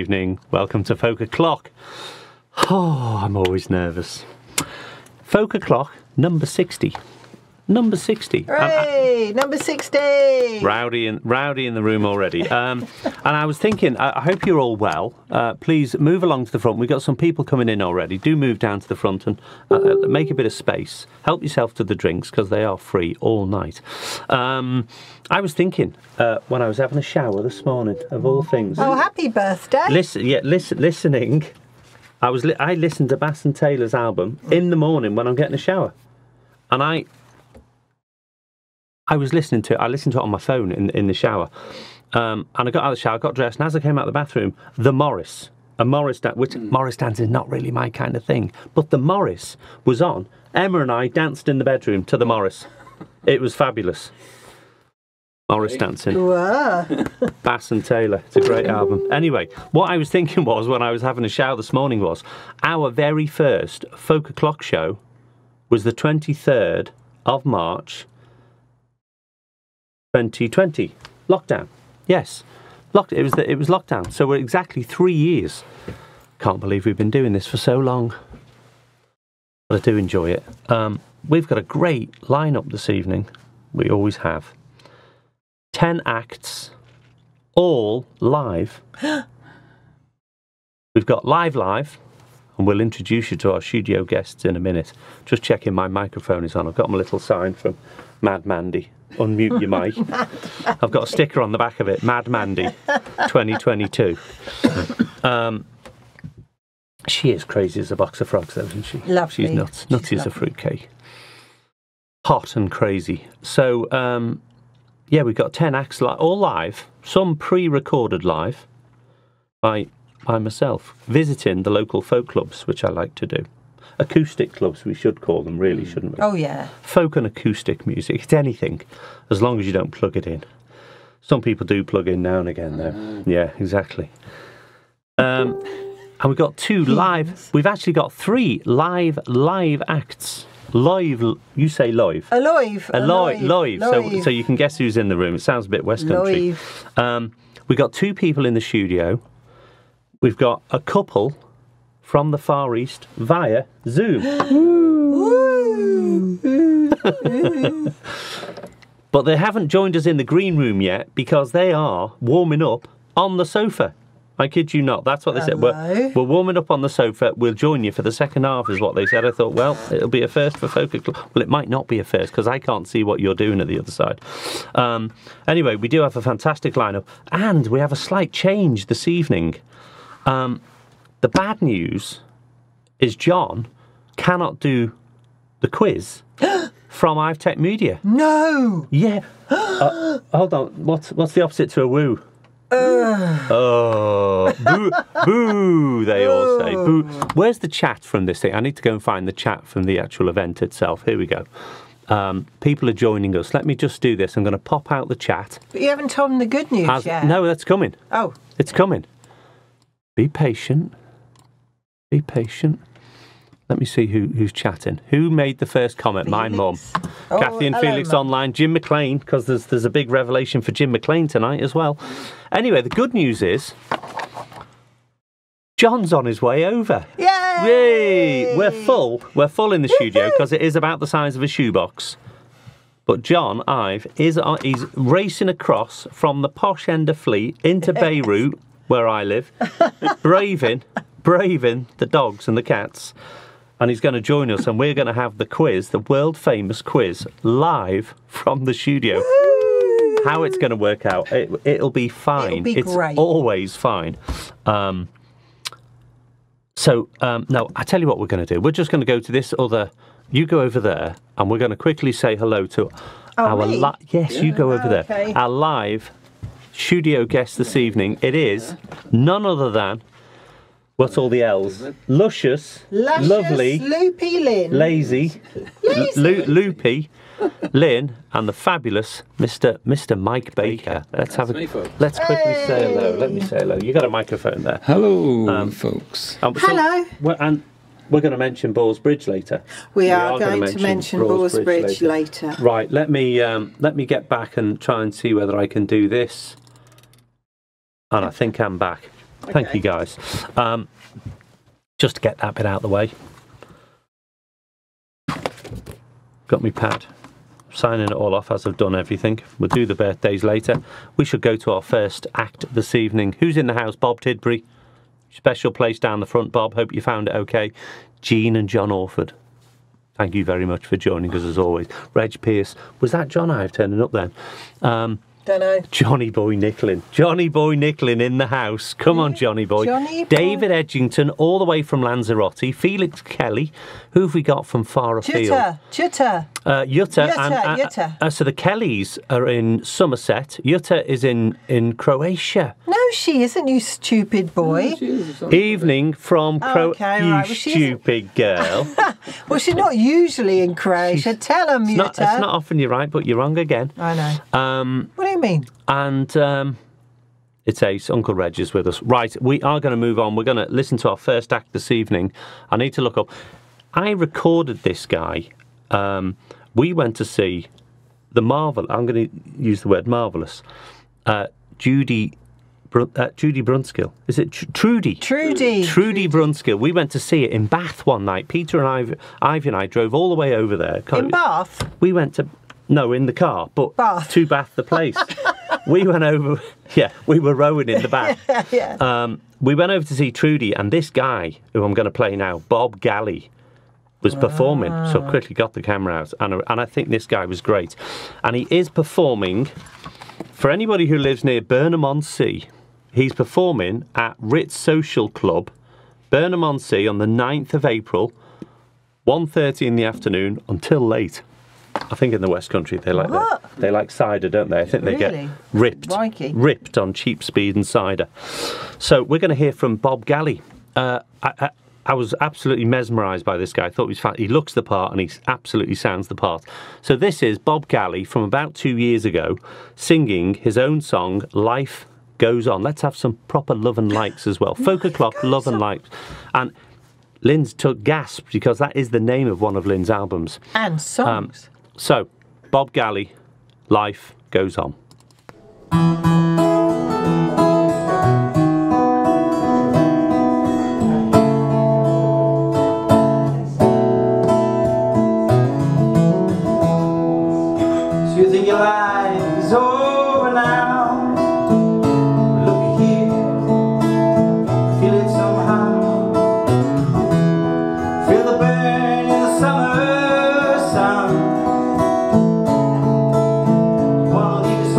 evening. Welcome to FolkOclock. Oh, I'm always nervous. FolkOclock number 60. Number 60. Hooray! Number 60! Rowdy in the room already. And I was thinking, I hope you're all well. Please move along to the front. We've got some people coming in already. Do move down to the front and make a bit of space. Help yourself to the drinks because they are free all night. I was thinking when I was having a shower this morning, of all things. Oh, happy birthday! Listening. I listened to Bass and Taylor's album in the morning when I'm getting a shower, and I listened to it on my phone in the shower, and I got out of the shower, got dressed, and as I came out of the bathroom, the Morris dance, which Morris dance is not really my kind of thing, but the Morris was on. Emma and I danced in the bedroom to the Morris. It was fabulous. Morris dancing. Whoa. Bass and Taylor. It's a great album. Anyway, what I was thinking was, when I was having a shower this morning, was our very first FolkOclock show was the 23rd of March 2020. Lockdown. Yes. It was lockdown. So we're exactly 3 years. Can't believe we've been doing this for so long. But I do enjoy it. We've got a great lineup this evening. We always have. 10 acts, all live. We've got live, and we'll introduce you to our studio guests in a minute. Just checking my microphone is on. I've got my little sign from Mad Mandy. Unmute your mic. I've got a sticker on the back of it, Mad Mandy 2022. She is crazy as a box of frogs, though, isn't she? Lovely. She's nuts. Nutty as a fruitcake. Hot and crazy. So, yeah, we've got 10 acts, all live, some pre-recorded live by myself, visiting the local folk clubs, which I like to do. Acoustic clubs, we should call them, really, shouldn't we? Oh, yeah. Folk and acoustic music, it's anything, as long as you don't plug it in. Some people do plug in now and again, though. Yeah, exactly. And we've got 2 live, we've actually got 3 live acts. Live, you say live. Alive. So you can guess who's in the room. It sounds a bit West Country. We've got 2 people in the studio. We've got a couple from the Far East via Zoom. But they haven't joined us in the green room yet because they are warming up on the sofa. I kid you not. That's what they said. We're warming up on the sofa. We'll join you for the second half, is what they said. I thought, well, it'll be a first for FolkOclock. Well, it might not be a first because I can't see what you're doing at the other side. Anyway, we do have a fantastic lineup, and we have a slight change this evening. The bad news is John cannot do the quiz from IveTech Media. No. Yeah. Hold on. What's the opposite to a woo? Oh, boo, boo, they all say. Boo. Where's the chat from this thing? I need to go and find the chat from the actual event itself. Here we go. People are joining us. Let me just do this. I'm going to pop out the chat. But you haven't told them the good news yet. No, that's coming. Oh. It's coming. Be patient. Be patient. Let me see who's chatting. Who made the first comment? My mum. Oh, Kathy and hello, Felix Mum. online. Jim McLean, because there's a big revelation for Jim McLean tonight as well. Anyway, the good news is John's on his way over. Yay! We're full. We're full in the studio because it is about the size of a shoebox. But John Ive he's racing across from the posh end of Fleet into Beirut, where I live, braving the dogs and the cats. And he's going to join us, and we're going to have the quiz, the world-famous quiz, live from the studio. Woo! How it's going to work out, it'll be fine. It'll be great. It's always fine. No, I tell you what we're going to do. We're just going to go to this other... You go over there, and we're going to quickly say hello to our... me? Yes, you go over there. Okay. Our live studio guest this evening. It is none other than... What's all the L's? Luscious, lovely, loopy Lynn, lazy, loopy Lynn, and the fabulous Mr. Mike Baker. Let's quickly say hello. Let me say hello. You got a microphone there. Hello, folks. Hello. And we're going to mention Balls Bridge later. We are going to mention Balls Bridge later. Right. Let me get back and try and see whether I can do this. And I think I'm back. Thank you, guys. Just to get that bit out of the way. Got me pad. Signing it all off as I've done everything. We'll do the birthdays later. We should go to our first act this evening. Who's in the house? Bob Tidbury. Special place down the front, Bob. Hope you found it okay. Jean and John Orford. Thank you very much for joining us as always. Reg Pierce. Was that John Ive turning up then? Don't know. Johnny Boy Nicklin. Johnny Boy Nicklin in the house. Come on, Johnny Boy. Johnny Boy. David Edgington, all the way from Lanzarote. Felix Kelly. Who have we got from far afield? Jutta. Jutta. So the Kellys are in Somerset. Jutta is in Croatia. No, she isn't, you stupid boy. Evening from Croatia. Okay, right. You stupid girl. Well, she's not usually in Croatia. Tell him, Jutta. It's not often you're right, but you're wrong again. I know. What do you mean? And it's Ace. Uncle Reg is with us. Right, we are going to move on. We're going to listen to our first act this evening. I need to look up. I recorded this guy. We went to see the I'm going to use the word marvellous. Judy Brunskill. Is it Trudy? Trudy Brunskill. We went to see it in Bath one night. Peter and Ivey and I drove all the way over there. In Bath? We went to... No, in the car, but Bath. To Bath the place. We went over... Yeah, we were rowing in the Bath. Yeah. We went over to see Trudy, and this guy, who I'm going to play now, Bob Gallie, was performing. So I quickly got the camera out, and I think this guy was great. And he is performing, for anybody who lives near Burnham-on-Sea, he's performing at Ritz Social Club, Burnham-on-Sea, on the 9th of April, 1:30 in the afternoon, until late. I think in the West Country they like cider, don't they? I think they get ripped on cheap speed and cider. So we're going to hear from Bob Gallie. I was absolutely mesmerised by this guy. I thought he was fun. He looks the part and he absolutely sounds the part. So this is Bob Gallie from about 2 years ago, singing his own song, Life Goes On. Let's have some proper love and likes as well. FolkOclock, love and likes. And Lynn's took gasp because that is the name of one of Lynn's albums. And songs. So, Bob Gallie, Life Goes On. So you think your life is over now? Look here, feel it somehow. Feel the burn in the summer sun. You wanna leave this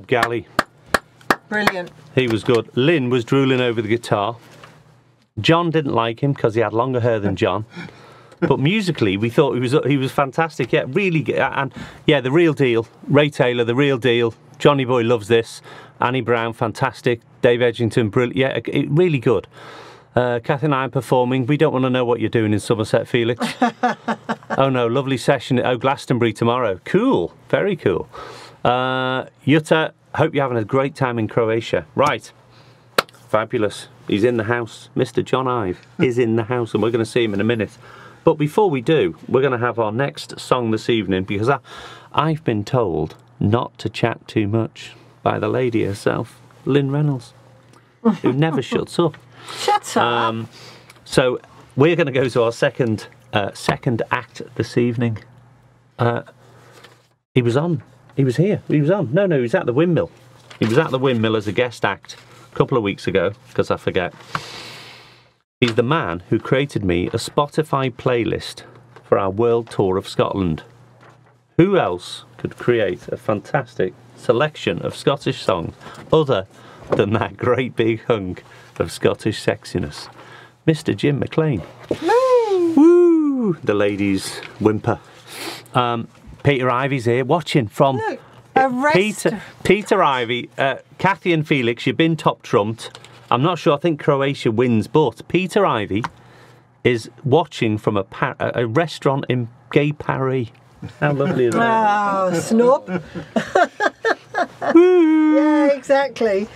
job, Gallie. Brilliant. He was good. Lynn was drooling over the guitar. John didn't like him because he had longer hair than John. But musically, we thought he was fantastic. Yeah, really good. And yeah, the real deal. Ray Taylor, the real deal. Johnny Boy loves this. Annie Brown, fantastic. Dave Edgington, brilliant. Yeah, really good. Kathy and I are performing. We don't want to know what you're doing in Somerset, Felix. Oh no, lovely session at Glastonbury tomorrow. Cool, very cool. Jutta, hope you're having a great time in Croatia. Right, fabulous. He's in the house. Mr. John Ive is in the house, and we're going to see him in a minute. But before we do, we're going to have our next song this evening, because I've been told not to chat too much by the lady herself, Lynne Reynolds, who never shuts up. Shut up. So we're going to go to our second act this evening. He was on. He was here. He was on. No, he was at the Windmill. He was at the Windmill as a guest act a couple of weeks ago, because I forget. He's the man who created me a Spotify playlist for our world tour of Scotland. Who else could create a fantastic selection of Scottish songs other than that great big hunk of Scottish sexiness? Mr. Jim McLean. Woo! The ladies whimper. Peter Ivey's here watching from... Look, Peter Ivey, Kathy and Felix, you've been top trumped. I'm not sure, I think Croatia wins, but Peter Ivey is watching from a restaurant in Gay Paris. How lovely is that? Oh, snub. Yeah, exactly.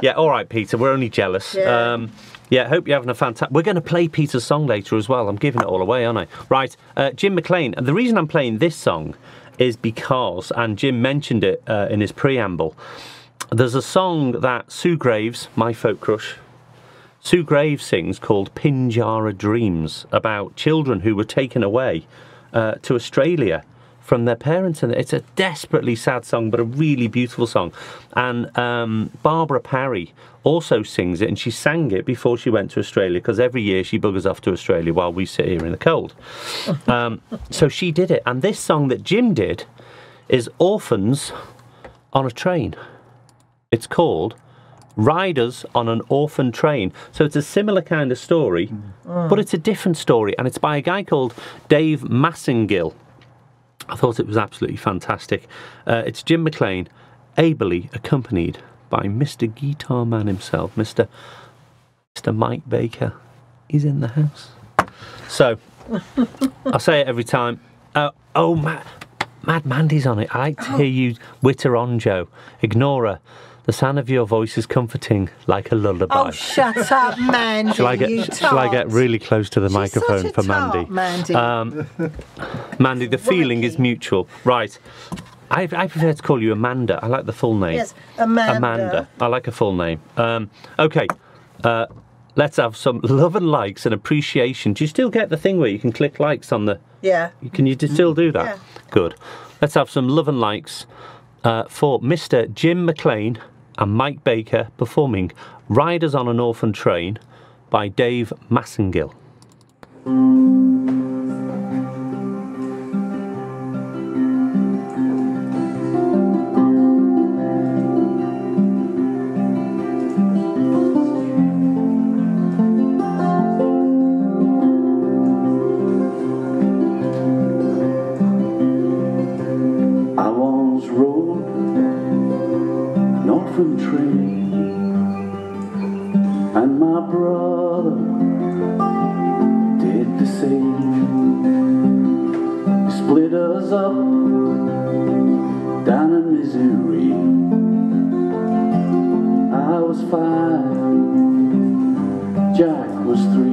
Yeah, all right, Peter, we're only jealous. Yeah, hope you're having a fantastic... We're going to play Peter's song later as well. I'm giving it all away, aren't I? Right, Jim McLean. And the reason I'm playing this song is because, and Jim mentioned it in his preamble, there's a song that Sue Graves, my folk crush, Sue Graves sings called Pinjara Dreams, about children who were taken away to Australia from their parents, and it's a desperately sad song but a really beautiful song. And Barbara Parry also sings it, and she sang it before she went to Australia, because every year she buggers off to Australia while we sit here in the cold. So she did it, and this song that Jim did is Orphans on a Train. It's called Riders on an Orphan Train. So it's a similar kind of story, but it's a different story, and it's by a guy called Dave Massengill. I thought it was absolutely fantastic. It's Jim McLean, ably accompanied by Mr. Guitar Man himself, Mr. Mike Baker. He's in the house. So, I say it every time. Mad Mandy's on it. I like to hear you witter on, Joe. Ignore her. The sound of your voice is comforting like a lullaby. Oh, shut up, Mandy. Shall I get really close to the microphone for Mandy? Mandy, the feeling is mutual. Right. I prefer to call you Amanda. I like the full name. Yes, Amanda. Amanda. I like a full name. Okay. Let's have some love and likes and appreciation. Do you still get the thing where you can click likes on the... Yeah. Can you still do that? Yeah. Good. Let's have some love and likes for Mr. Jim McLean and Mike Baker performing Riders on an Orphan Train by Dave Massengill. I once rode an orphan train, and my brother did the same. He split us up down in Missouri. I was 5, Jack was 3.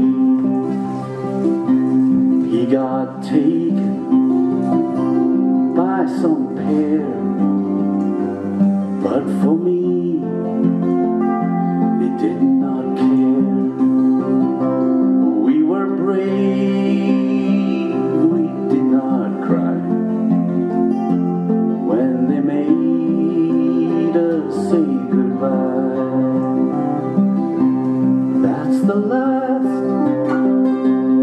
He got taken by some pair, but for me, they did not care. We were brave, we did not cry when they made us say goodbye. That's the last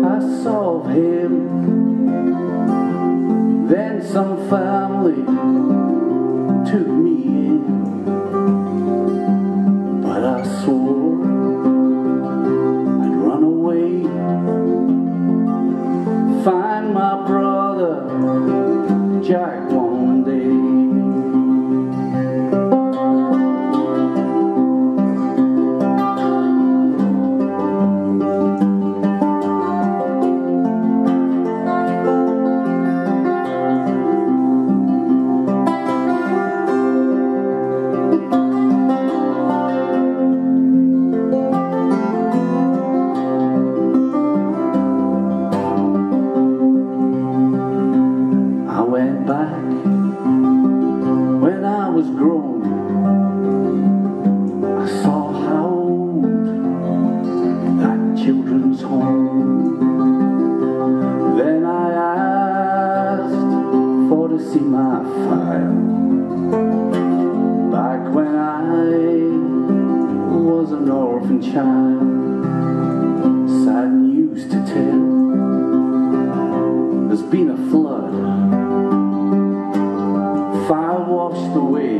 I saw of him. Then some family took me in. child, sad news to tell. There's been a flood, fire washed away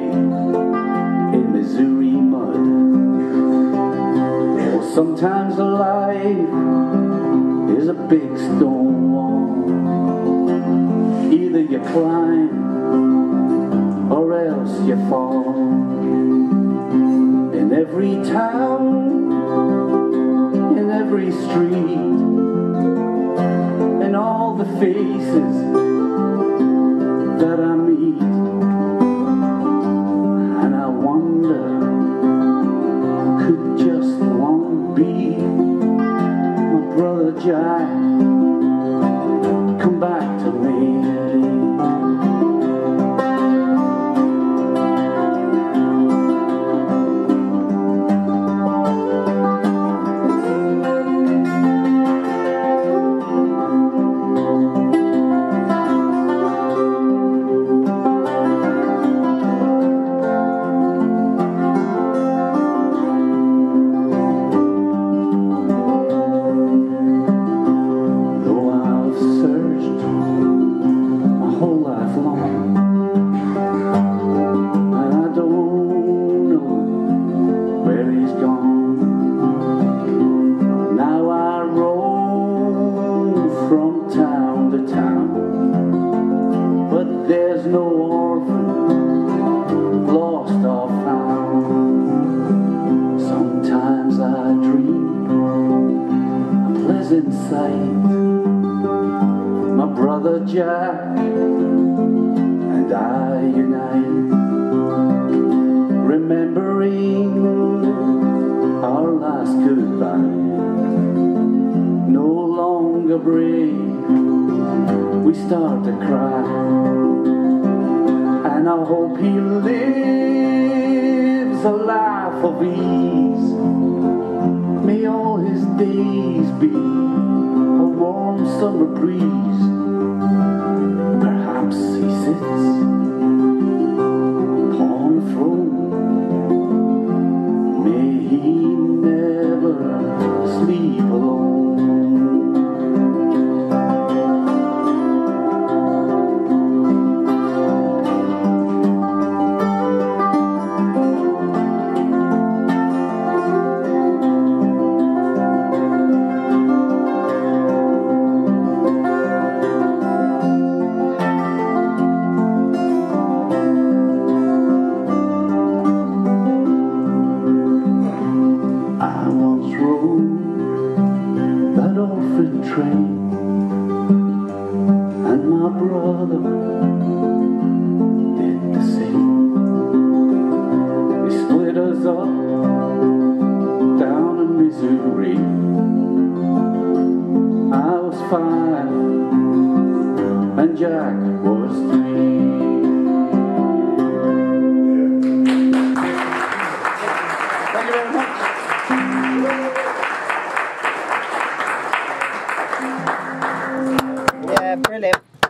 in Missouri mud. Well, sometimes life is a big stone wall. Either you climb or else you fall. In every town, in every street, in all the faces that I meet, and I wonder, could just one be my brother Jack come back to me?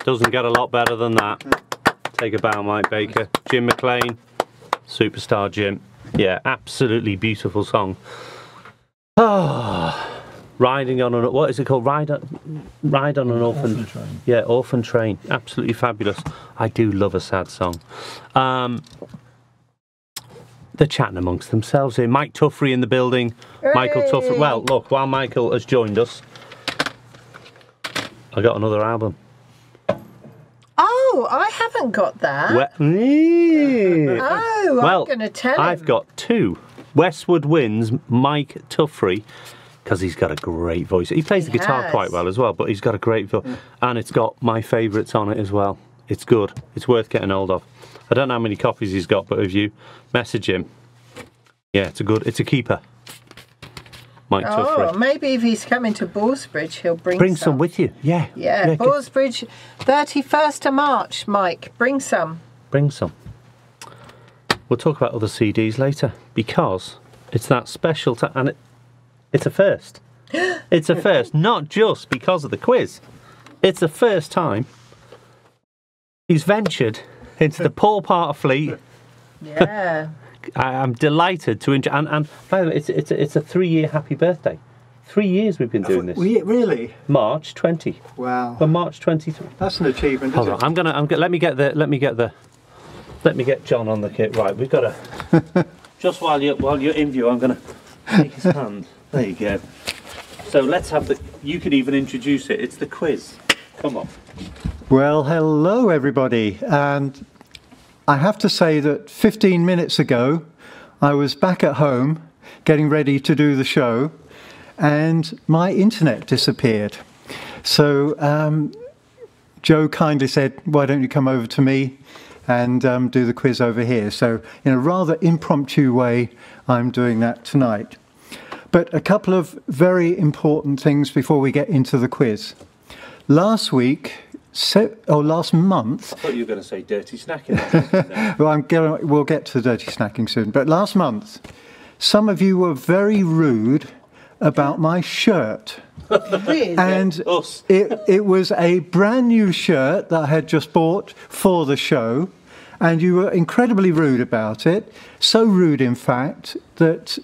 Doesn't get a lot better than that. Take a bow, Mike Baker. Jim McLean, superstar Jim. Yeah, absolutely beautiful song. Ah, riding on an, what is it called? Ride on an orphan train. Yeah, orphan train. Absolutely fabulous. I do love a sad song. They're chatting amongst themselves here. Mike Tuffrey in the building. Hey. Michael Tuffrey. Well, look, while Michael has joined us, I got another album. Oh, I haven't got that. Well, I'm going to tell him. I've got two. Westwood Wind's Mike Tuffrey, because he's got a great voice. He plays the guitar quite well as well, but he's got a great voice. And it's got my favourites on it as well. It's good. It's worth getting hold of. I don't know how many copies he's got, but if you message him, yeah, it's a keeper. Mike Tuffrey. Oh, maybe if he's coming to Ballsbridge, he'll bring some with you. Yeah. Yeah, Ballsbridge, 31st of March, Mike. Bring some. Bring some. We'll talk about other CDs later, because it's that special time, and it's a first. It's a first, not just because of the quiz. It's the first time he's ventured into the poor part of Fleet. Yeah. I'm delighted to and by the way, it's a 3-year happy birthday. 3 years we've been doing this. Really? March 20. Wow. For March 23. That's an achievement. Hold on. I'm gonna let me get John on the kit. Right, we've got to just while you're in view, I'm gonna take his hand. There you go. So let's have you can even introduce it. It's the quiz. Come on. Well, hello everybody, and I have to say that 15 minutes ago I was back at home getting ready to do the show and my internet disappeared. So Joe kindly said, why don't you come over to me and do the quiz over here. So in a rather impromptu way I'm doing that tonight. But a couple of very important things before we get into the quiz. Last month... I thought you were going to say dirty snacking. Well, we'll get to the dirty snacking soon. But last month, some of you were very rude about my shirt. Really? And it was a brand new shirt that I had just bought for the show. And you were incredibly rude about it. So rude, in fact, that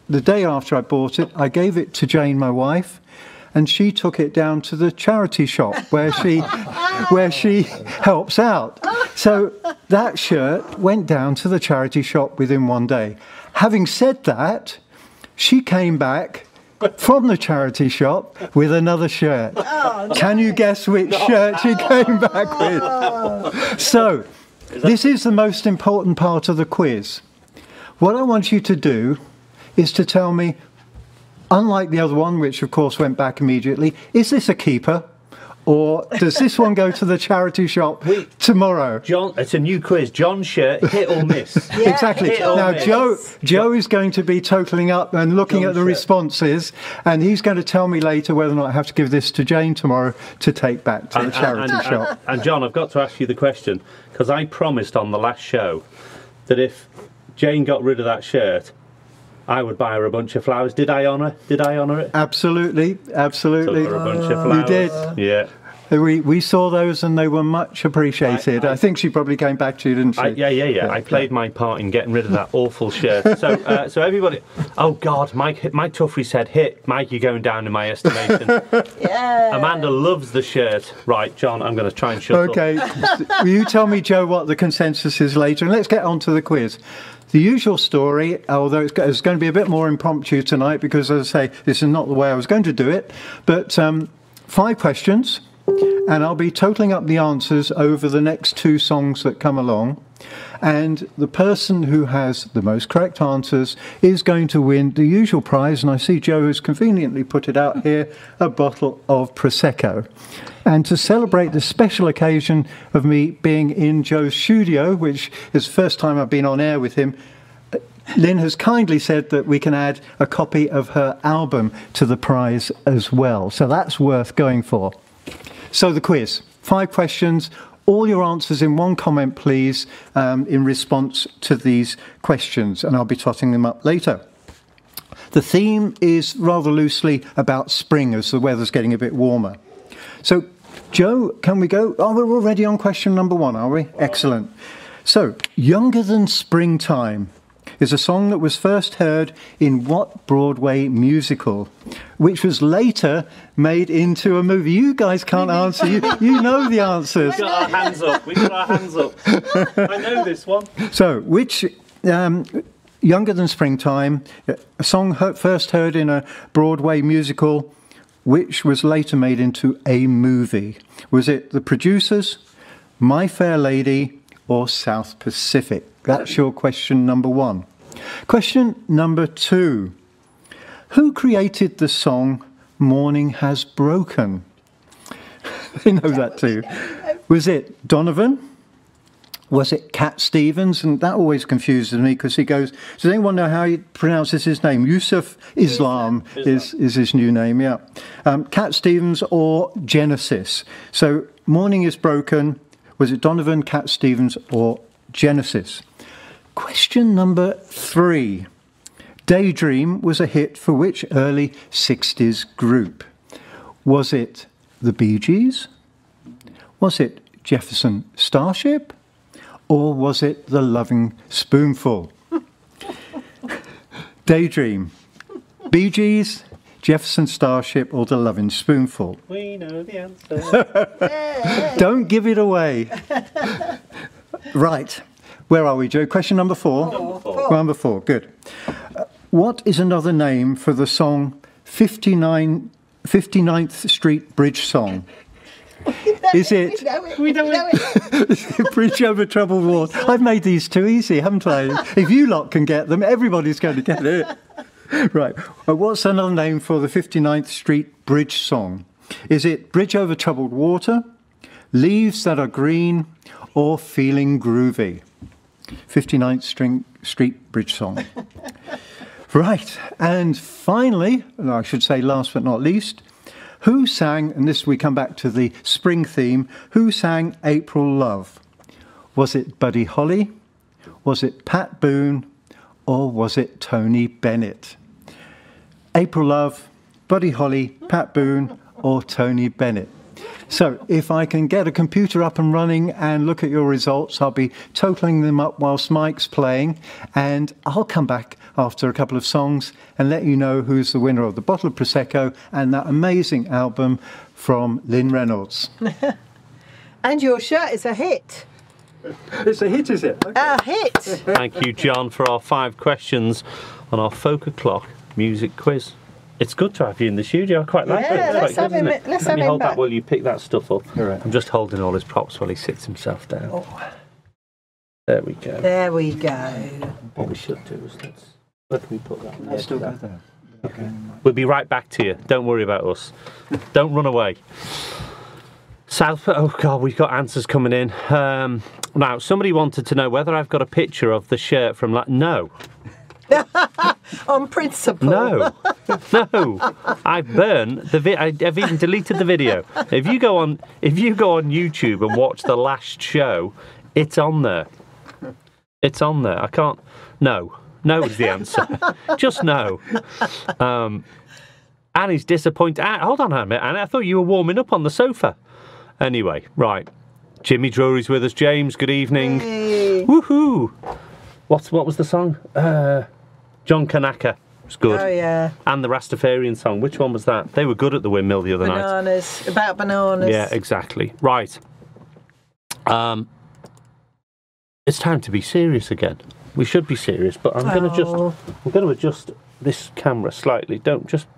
the day after I bought it, I gave it to Jane, my wife. And she took it down to the charity shop where she helps out. So that shirt went down to the charity shop within one day. Having said that, she came back from the charity shop with another shirt. Oh, can you guess which shirt she came back with? So this is the most important part of the quiz. What I want you to do is to tell me, unlike the other one, which of course went back immediately, is this a keeper? Or does this one go to the charity shop tomorrow? John, it's a new quiz. John's shirt, hit or miss. Yeah, exactly. Now, Joe is going to be totaling up and looking at the responses, and he's going to tell me later whether or not I have to give this to Jane tomorrow to take back to the charity shop. And John, I've got to ask you the question, because I promised on the last show that if Jane got rid of that shirt, I would buy her a bunch of flowers. Did I honour it? Absolutely, absolutely. Took her a bunch of flowers. You did. Yeah. We saw those and they were much appreciated. I think she probably came back to you, didn't she? Yeah. I played my part in getting rid of that awful shirt. So everybody... Oh, God, Mike Tuffrey said, hit. Mike, you're going down in my estimation. Yeah. Amanda loves the shirt. Right, John, I'm going to try and shut up. Okay. Will you tell me, Joe, what the consensus is later? And let's get on to the quiz. The usual story, although it's going to be a bit more impromptu tonight because, as I say, this is not the way I was going to do it, but 5 questions, and I'll be totaling up the answers over the next 2 songs that come along, and the person who has the most correct answers is going to win the usual prize, and I see Joe has conveniently put it out here, a bottle of Prosecco. And to celebrate the special occasion of me being in Joe's studio, which is the first time I've been on air with him, Lynne has kindly said that we can add a copy of her album to the prize as well. So that's worth going for. So the quiz, 5 questions, all your answers in one comment, please, in response to these questions, and I'll be totting them up later. The theme is rather loosely about spring as the weather's getting a bit warmer. So, Joe, can we go? Oh, we're already on question number 1, are we? Excellent. So, Younger Than Springtime is a song that was first heard in what Broadway musical, which was later made into a movie? You guys can't answer. You know the answers. We've got our hands up. I know this one. So, which... Younger Than Springtime, a song first heard in a Broadway musical, which was later made into a movie. Was it The Producers, My Fair Lady, or South Pacific? That's your question number 1. Question number 2. Who created the song Morning Has Broken? They know that too. Was it Donovan? Was it Cat Stevens? And that always confuses me because he goes, does anyone know how he pronounces his name? Yusuf Islam. Is his new name, yeah. Cat Stevens or Genesis? So, Morning is Broken. Was it Donovan, Cat Stevens or Genesis? Question number 3. Daydream was a hit for which early 60s group? Was it the Bee Gees? Was it Jefferson Starship? Or was it The Loving Spoonful? Daydream, Bee Gees, Jefferson Starship, or The Lovin' Spoonful? We know the answer. Don't give it away. Right. Where are we, Joe? Question number 4? Number 4, good. What is another name for the song 59th Street Bridge Song? Is it? We know it. Bridge over troubled water. I've made these too easy, haven't I? If you lot can get them, everybody's going to get it. Right. What's another name for the 59th Street Bridge Song? Is it Bridge Over Troubled Water, Leaves That Are Green, or Feeling Groovy? 59th Street Bridge Song. Right. And finally, and I should say last but not least, who sang, and this we come back to the spring theme, who sang April Love? Was it Buddy Holly? Was it Pat Boone? Or was it Tony Bennett? April Love, Buddy Holly, Pat Boone, or Tony Bennett? So if I can get a computer up and running and look at your results, I'll be totalling them up whilst Mike's playing, and I'll come back after a couple of songs and let you know who's the winner of the bottle of Prosecco and that amazing album from Lynne Reynolds. And your shirt is a hit. It's a hit, is it? Okay. A hit. Thank you, John, for our 5 questions on our FolkOclock music quiz. It's good to have you in the studio. I quite like it. Yeah, It's let's quite have good, him. isn't it? Let's Let have me him hold back. that while you pick that stuff up. All right. I'm just holding all his props while he sits himself down. Oh, There we go. there we go. What we should do is where can we put that? Let's still go there. Okay. We'll be right back to you. Don't worry about us. Don't run away. South. Oh God, we've got answers coming in. Now, somebody wanted to know whether I've got a picture of the shirt from. No. On principle. No. No. I've burnt the. I've even deleted the video. If you go on YouTube and watch the last show, it's on there. It's on there. I can't. No. No is the answer. Just no. Annie's disappointed. Hold on a minute, Annie. I thought you were warming up on the sofa. Anyway, right. Jimmy Drury's with us. James, good evening. Hey. Woohoo! What was the song? John Kanaka. It's good. Oh, yeah. And the Rastafarian song. Which one was that? They were good at the windmill the other night. Bananas. About bananas. Yeah, exactly. Right. It's time to be serious again. We should be serious, but I'm going to adjust this camera slightly.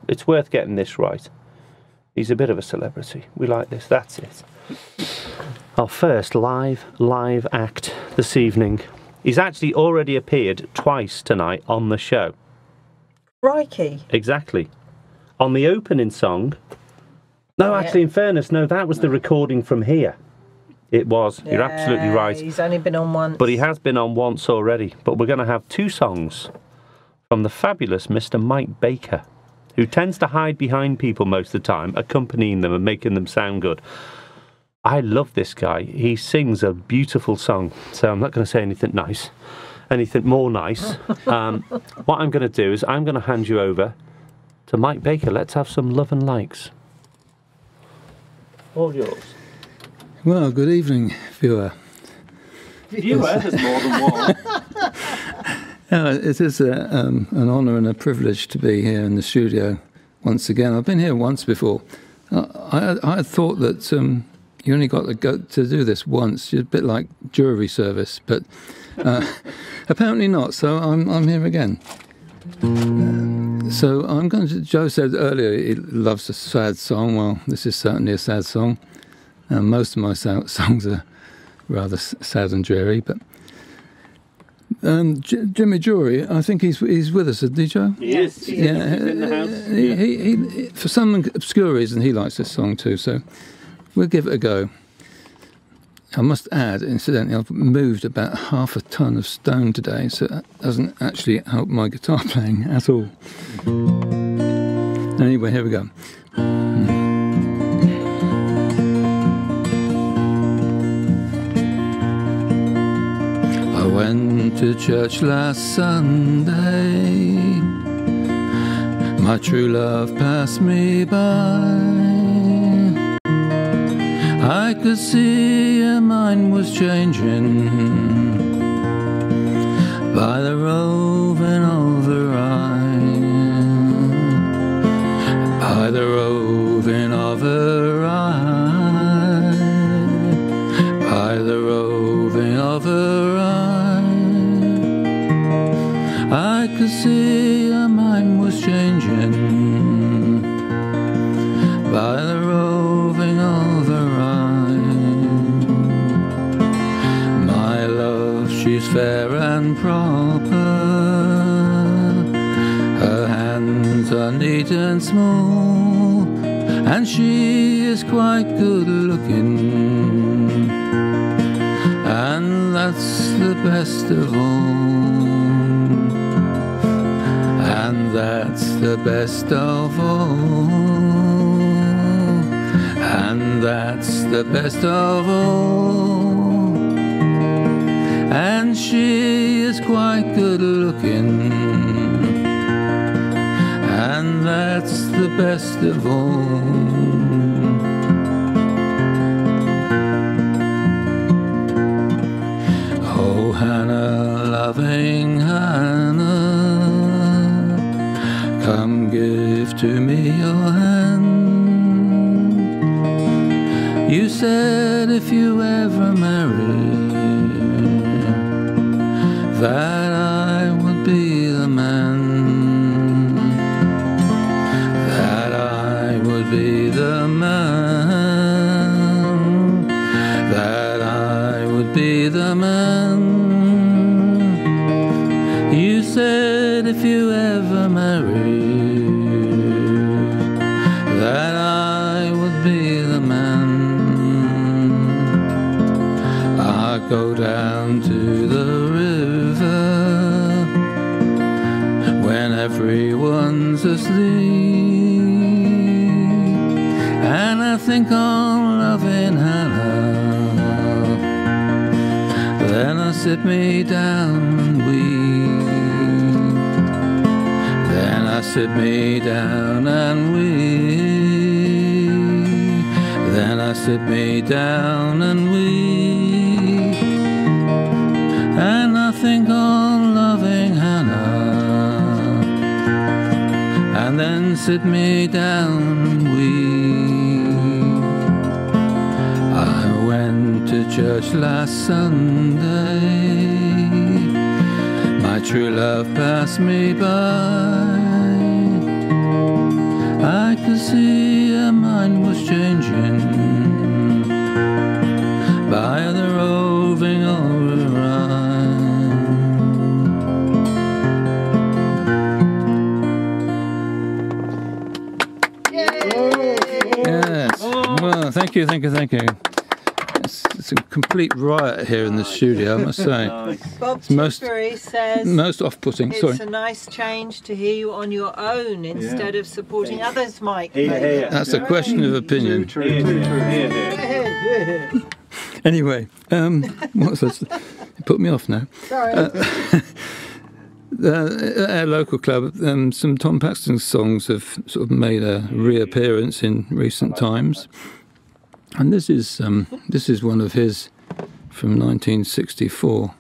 It's worth getting this right. He's a bit of a celebrity. We like this. That's it. Our first live act this evening. He's actually already appeared twice tonight on the show. Crikey. Exactly. On the opening song. No, actually, in fairness, no, that was the recording from here. It was. You're absolutely right. He's only been on once. But he has been on once already. But we're going to have 2 songs from the fabulous Mr. Mike Baker, who tends to hide behind people most of the time, accompanying them and making them sound good. I love this guy. He sings a beautiful song. So I'm not going to say anything more nice. What I'm going to do is I'm going to hand you over to Mike Baker. Let's have some love and likes. All yours. Well, good evening, viewer. Viewer, there's more than one. It is an honour and a privilege to be here in the studio once again. I've been here once before. I had thought that you only got to go to do this once. You're a bit like jury service, but apparently not. So I'm here again. So I'm going to. Joe said earlier he loves a sad song. Well, this is certainly a sad song. Most of my songs are rather sad and dreary, but Jimmy Drury, I think he's with us, isn't he, Joe? He is. He's in the house. He, for some obscure reason, he likes this song too, so we'll give it a go. I must add, incidentally, I've moved about half a ton of stone today, so that doesn't actually help my guitar playing at all. Anyway, here we go. I went to church last Sunday. My true love passed me by. I could see her mind was changing by the roving of her eye. roving of her eye, by the roving of her eye, I could see her mind was changing, by the roving of her eye. My love, she's fair and proper, her hands are neat and small, and she is quite good looking, and that's the best of all, and that's the best of all, and that's the best of all, and she is quite good looking, and that's the best of all. Oh, Hannah, loving Hannah, come give to me your hand. You said if you ever marry, that I would be the man, that I would be the man, that I would be the man. You said if you ever marry, that I would be the man. I go down to the river when everyone's asleep, and I think on loving Hannah, then I sit me down and weep, then I sit me down and weep, then I sit me down and weep, and I think on loving Hannah, and then sit me down and weep. I went to church last Sunday, my true love passed me by, I could see her mind was changing, by the roving of her eye. Yes. Well, thank you. It's a complete riot here in the studio, I must say. Bob Most- Tisbury says Most off-putting. it's Sorry. a nice change to hear you on your own instead of supporting others, Mike. That's a question of opinion. True. Anyway, what's this? You put me off now. Sorry. At our local club, some Tom Paxton songs have sort of made a reappearance in recent times, and this is one of his from 1964.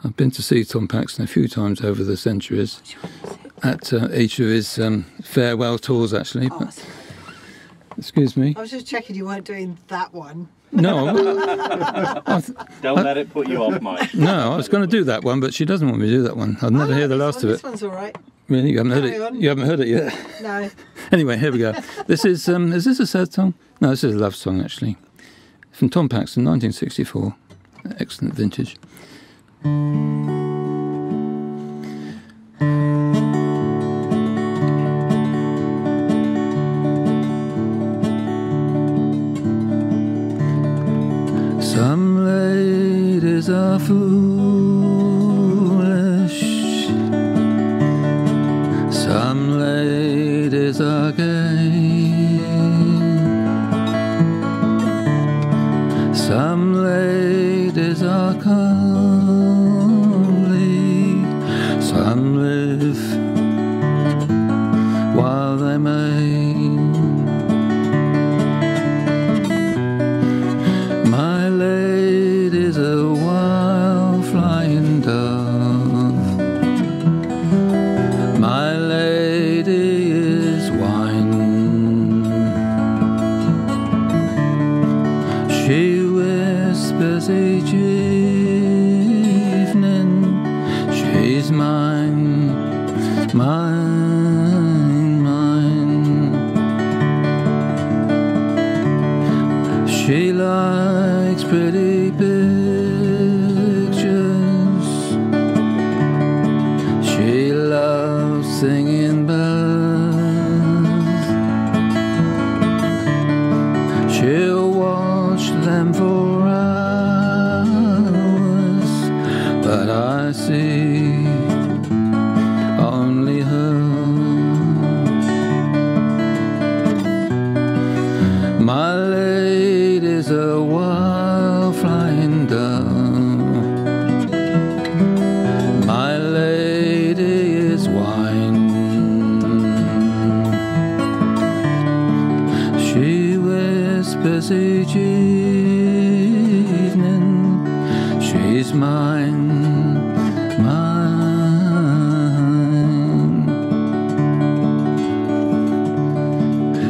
I've been to see Tom Paxton a few times over the centuries at each of his farewell tours, actually. Oh, But, excuse me. I was just checking you weren't doing that one. No, Don't let it put you off, Mike. no, I was going to do that one, but she doesn't want me to do that one. I'd never hear the last of This it. one's all right. Really, you haven't heard Carry it. on. You haven't heard it yet. No. Anyway, here we go. This is this a sad song? No, this is a love song, actually. From Tom Paxton, 1964. Excellent vintage. Some ladies are foolish, some ladies are gay, some ladies are comely, some live while they may. My lady's a wild flying dove, my lady is wine, She whispers each evening, she's mine, mine, mine. She likes pretty pictures, she loves singing birds. She'll watch them for hours, but I see only her. My lady's a wild flying dove. My lady is wine. She whispers each evening, she's mine, mine.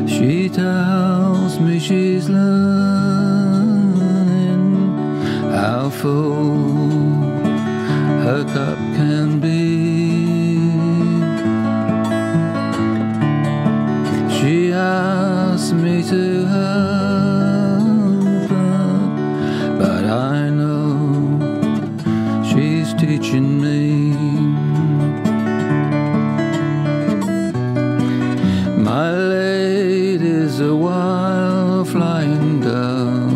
She tells me she's learning how full her cup can be. She asks me to help her, but I know she's teaching me. My lady's a wild flying dove.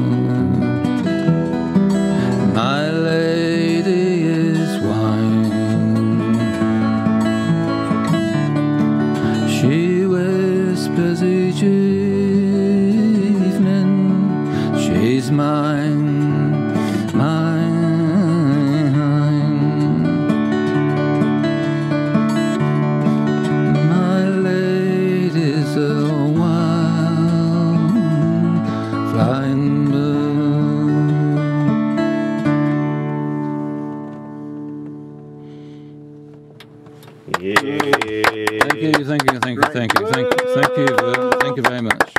My lady is wine. She whispers each evening, she's mine, mine. My lady's a wild flying bird. Thank you very much.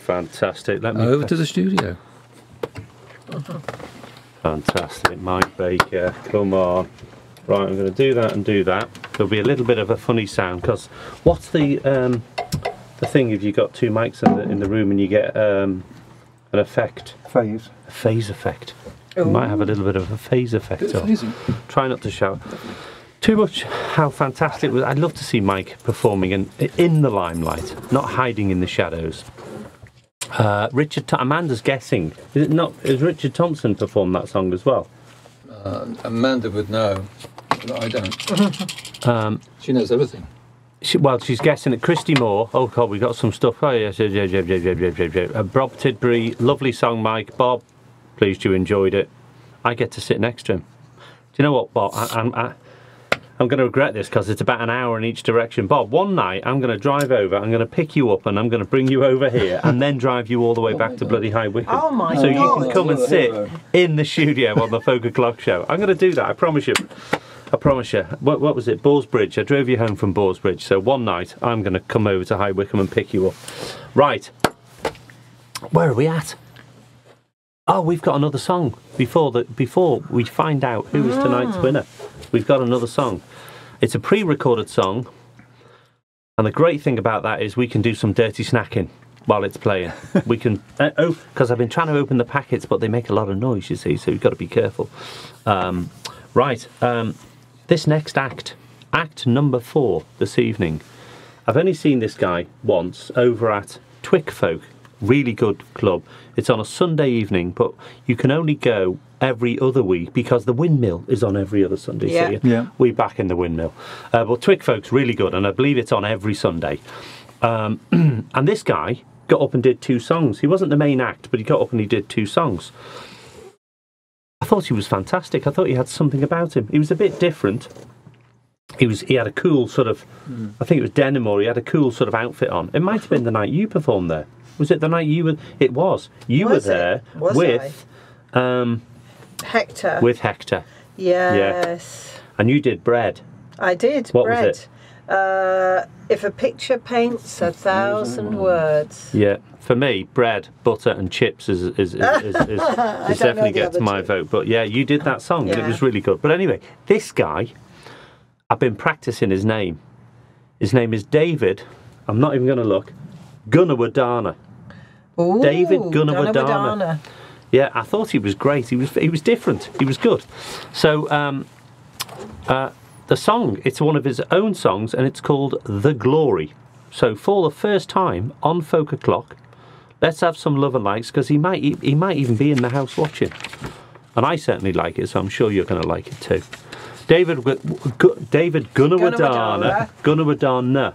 Fantastic. Let me Over to the studio. Fantastic, Mike Baker. Come on. Right, I'm going to do that and do that. There'll be a little bit of a funny sound because what's the thing if you got two mics in the room and you get an effect? Phase. A phase effect. You might have a little bit of a phase effect. Try not to shout too much. How fantastic was! I'd love to see Mike performing in the limelight, not hiding in the shadows. Amanda's guessing. Is it not? Has Richard Thompson performed that song as well? Amanda would know, but I don't. She knows everything. She's guessing at Christy Moore. Oh God, we got some stuff. Oh yes, Bob Tidbury, lovely song, Mike. Bob, pleased you enjoyed it. I get to sit next to him. Do you know what, Bob? I'm going to regret this because it's about an hour in each direction. Bob, one night I'm going to drive over, I'm going to pick you up and I'm going to bring you over here and then drive you all the way back to bloody High Wycombe. Oh my God. So you can come and sit in the studio on the FolkOclock Show. I'm going to do that, I promise you. I promise you. What was it? Ballsbridge. I drove you home from Ballsbridge. So one night I'm going to come over to High Wycombe and pick you up. Right. Where are we at? Oh, we've got another song before we find out who is tonight's winner. We've got another song. It's a pre-recorded song, and the great thing about that is we can do some dirty snacking while it's playing. We can because I've been trying to open the packets, but they make a lot of noise, you see, so you've got to be careful. This next act number 4 this evening. I've only seen this guy once over at Twick Folk. Really good club. It's on a Sunday evening, but you can only go every other week because the Windmill is on every other Sunday. Yeah. So we back in the Windmill. But Twick Folk's really good, and I believe it's on every Sunday. And this guy got up and did 2 songs. He wasn't the main act, but he got up and he did 2 songs. I thought he was fantastic. I thought he had something about him. He was a bit different. He had a cool sort of, I think it was denim, or he had a cool sort of outfit on. It might have been the night you performed there. Was it the night you were? It was. You were there with Hector. With Hector. Yes. Yeah. And you did bread. I did. What bread. was it? If a picture paints 1,000 words. Yeah, for me, bread, butter, and chips is definitely gets my vote. But yeah, you did that song, and it was really good. But anyway, this guy, I've been practicing his name. His name is David. I'm not even going to look. Gunawardana. Ooh, David Gunawardana. Yeah, I thought he was great. He was different. He was good. So the song, it's one of his own songs, and it's called The Glory. So for the first time on FolkOclock, let's have some love and likes, because he might even be in the house watching. And I certainly like it, so I'm sure you're going to like it too. David Gunawardana.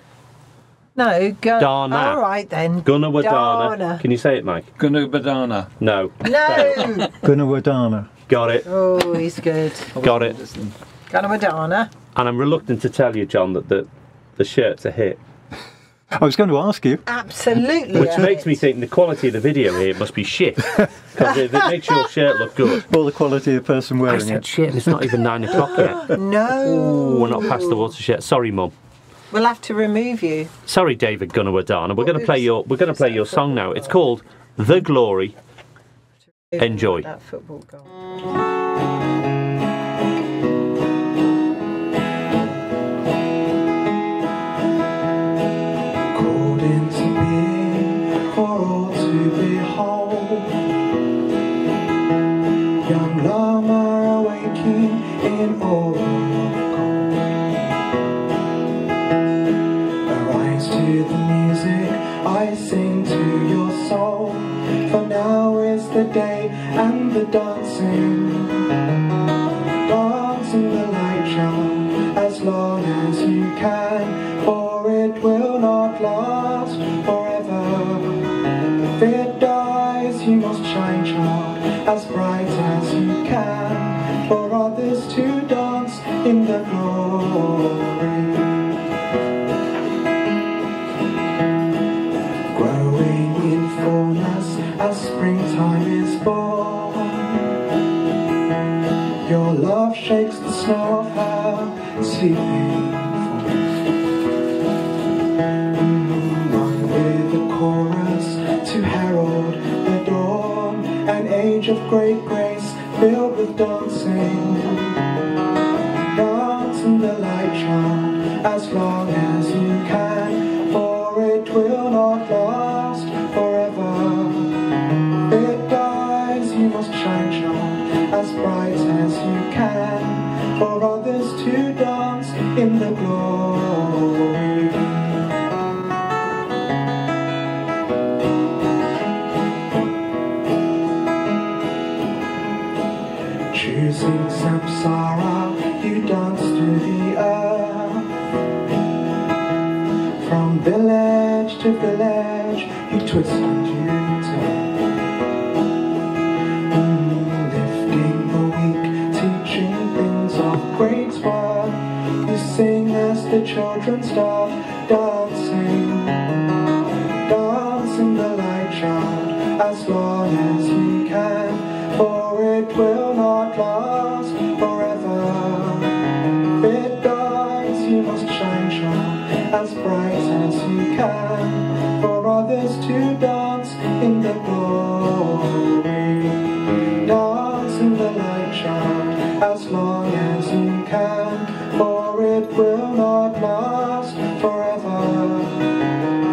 No, Dana. All right then. Gunawardana. Can you say it, Mike? Gunawardana. No. No. Gunawardana. Got it. Oh, he's good. Got it. Gunawardana. And I'm reluctant to tell you, John, that the shirt's a hit. I was going to ask you. Absolutely. Which makes me think the quality of the video here must be shit. Because if it makes your shirt look good. Or the quality of the person I wearing said it. shit, and it's not even 9 o'clock yet. No. Ooh, we're not past the watershed. Sorry, Mum. We'll have to remove you. Sorry, David Gunawardana. We're going to play your song now. It's called The Glory. Enjoy. That football goal. Called into being for all to behold. Young llama awaking in all of gold. Arise to the music I sing to your soul. For now is the day and the dancing. Dance in the light shower as long as you can, for it will not last forever. If it dies, you must shine, child, as bright as you can, for others to dance in the glory. Growing in fullness as springtime is born, your love shakes the snow of her sleeping form. Run with the chorus to herald the dawn, an age of great grace filled with dancing. Dance in the light, child, as long as you can, for it will not last forever. If it dies, you must shine, child, as bright as you can, for others to dance in the glory. Choosing samsara, you dance through the earth. From village to village, you twist and you turn. Lifting the weak, teaching things of great worth. You sing as the children start dancing. Dance in the light, child, as long as you can, for it will not last forever. If it dies, you must shine, child, as bright as you can, for others to dance in the glory. Dance in the light, child, as long as you can, for it will not last forever.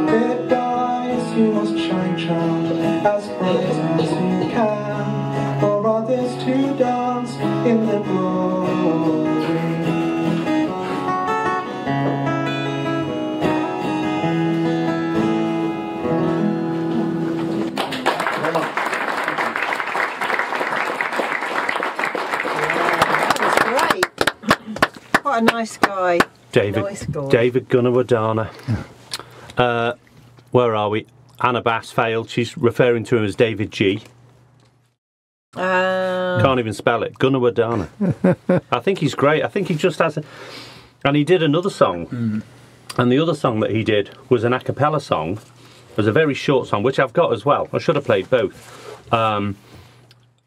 If it dies, you must shine, child, as bright as you can, for others to dance in the glory. What a nice guy. David Gunawardana. Where are we? Anna Bass failed. She's referring to him as David G. Can't even spell it. Gunawardana. I think he's great. I think he just has and he did another song. And the other song that he did was an a cappella song. It was a very short song, which I've got as well. I should have played both.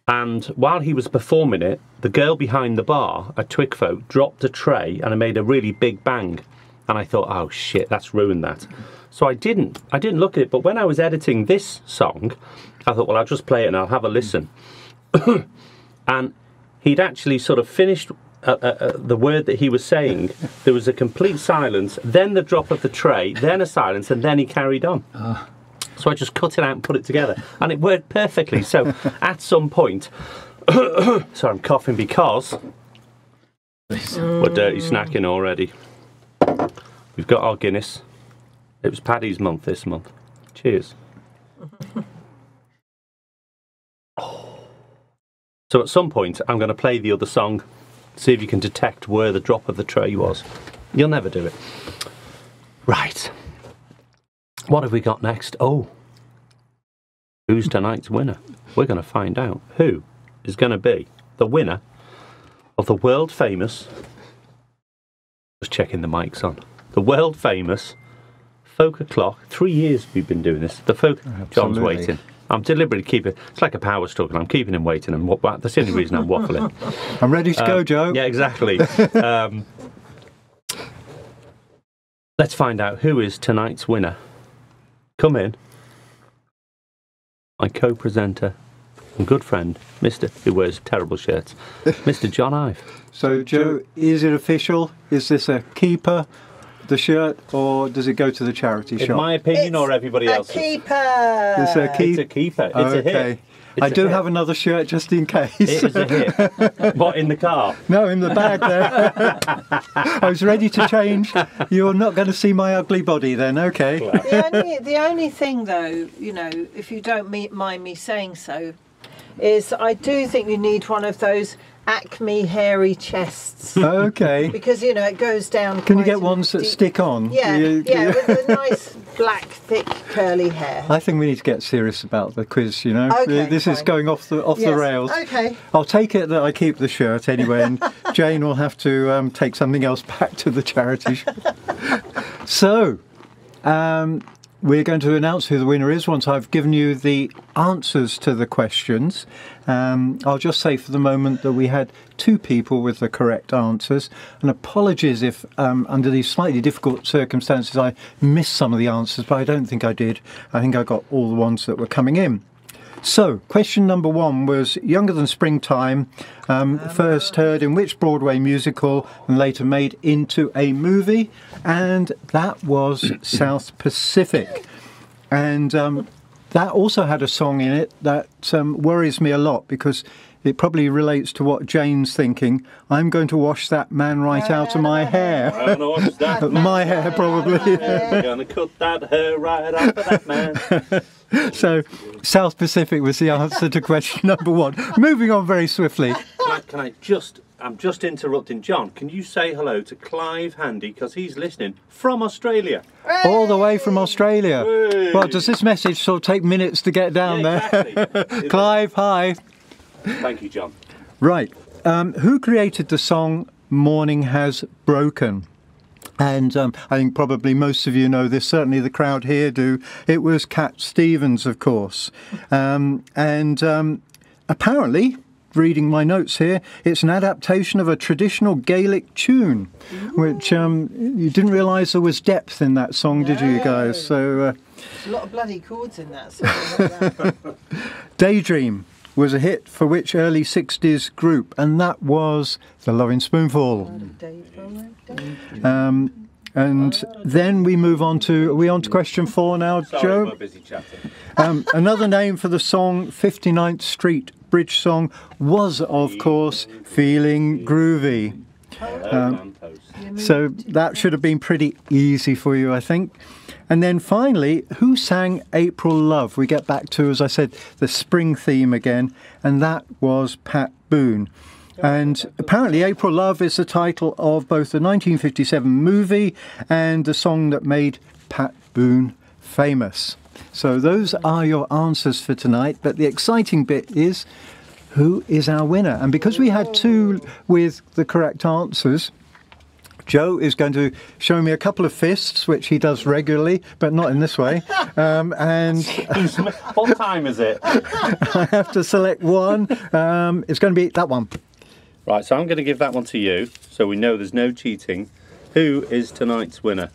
And while he was performing it, the girl behind the bar at Twickfolk dropped a tray and it made a really big bang. And I thought, oh shit, that's ruined that. So I didn't look at it. But when I was editing this song, I thought, well, I'll just play it and I'll have a listen. And he'd actually sort of finished the word that he was saying. There was a complete silence, then the drop of the tray, then a silence, and then he carried on. So I just cut it out and put it together, and it worked perfectly. So at some point, sorry, I'm coughing because we're dirty snacking already. We've got our Guinness. It was Paddy's month this month. Cheers. So at some point, I'm going to play the other song, see if you can detect where the drop of the tray was. You'll never do it. Right. What have we got next? Oh. Who's tonight's winner? We're going to find out who is going to be the winner of the world famous... Just checking the mics on. The world famous FolkOclock. 3 years we've been doing this. The folk... John's waiting. I'm deliberately keeping... It's like a power struggle. I'm keeping him waiting, and that's the only reason I'm waffling. I'm ready to go, Joe. Yeah, exactly. Let's find out who is tonight's winner. Come in. My co-presenter and good friend, Mr. who wears terrible shirts, Mr. John Ive. So, Joe, is it official? Is this a keeper, the shirt, or does it go to the charity shop? In my opinion, or everybody else's? Keeper. It's a keeper. It's a keeper. It's a hit. I do have another shirt just in case. It is a hit. What, in the car? No, in the bag there. I was ready to change. You're not going to see my ugly body then, okay. The only thing, though, you know, if you don't mind me saying so, is I do think you need one of those Acme hairy chests. Okay. Because, you know, it goes down. Can you get ones that stick on? Yeah, with a nice black, thick, curly hair. I think we need to get serious about the quiz, you know. Okay, this is going off the rails. Okay. I'll take it that I keep the shirt anyway, and Jane will have to take something else back to the charity shop. So, we're going to announce who the winner is once I've given you the answers to the questions. I'll just say for the moment that we had 2 people with the correct answers, and apologies if under these slightly difficult circumstances I missed some of the answers, but I don't think I did. I think I got all the ones that were coming in. So, question number 1 was Younger Than Springtime, first heard in which Broadway musical and later made into a movie? And that was South Pacific. And that also had a song in it that worries me a lot because it probably relates to what Jane's thinking. I'm going to wash that man right out of my hair. I'm going to wash that my hair, probably. I'm going to cut that hair right off of that man. So, South Pacific was the answer to question number 1. Moving on very swiftly. I'm just interrupting John. Can you say hello to Clive Handy, because he's listening from Australia. All the way from Australia. Hey. Well, does this message sort of take minutes to get down there? Exactly. Clive, hi. Thank you, John. Right. Who created the song Morning Has Broken? And I think probably most of you know this, certainly the crowd here do. It was Cat Stevens, of course. Apparently, reading my notes here, it's an adaptation of a traditional Gaelic tune, which you didn't realise there was depth in that song, did you guys? So a lot of bloody chords in that song. Daydream was a hit for which early 60s group, and that was the Lovin' Spoonful. And then we move on to, are we on to question 4 now, Sorry, Joe? we're busy chatting. Another name for the song, 59th Street Bridge song, was, of course, Feeling Groovy. So that should have been pretty easy for you, I think. And then finally, who sang April Love? We get back to, as I said, the spring theme again, and that was Pat Boone. And apparently April Love is the title of both the 1957 movie and the song that made Pat Boone famous. So those are your answers for tonight, but the exciting bit is who is our winner? And because we had 2 with the correct answers, Joe is going to show me a couple of fists, which he does regularly, but not in this way. And what time is it? I have to select one. It's going to be that one. Right, so I'm going to give that one to you, so we know there's no cheating. Who is tonight's winner?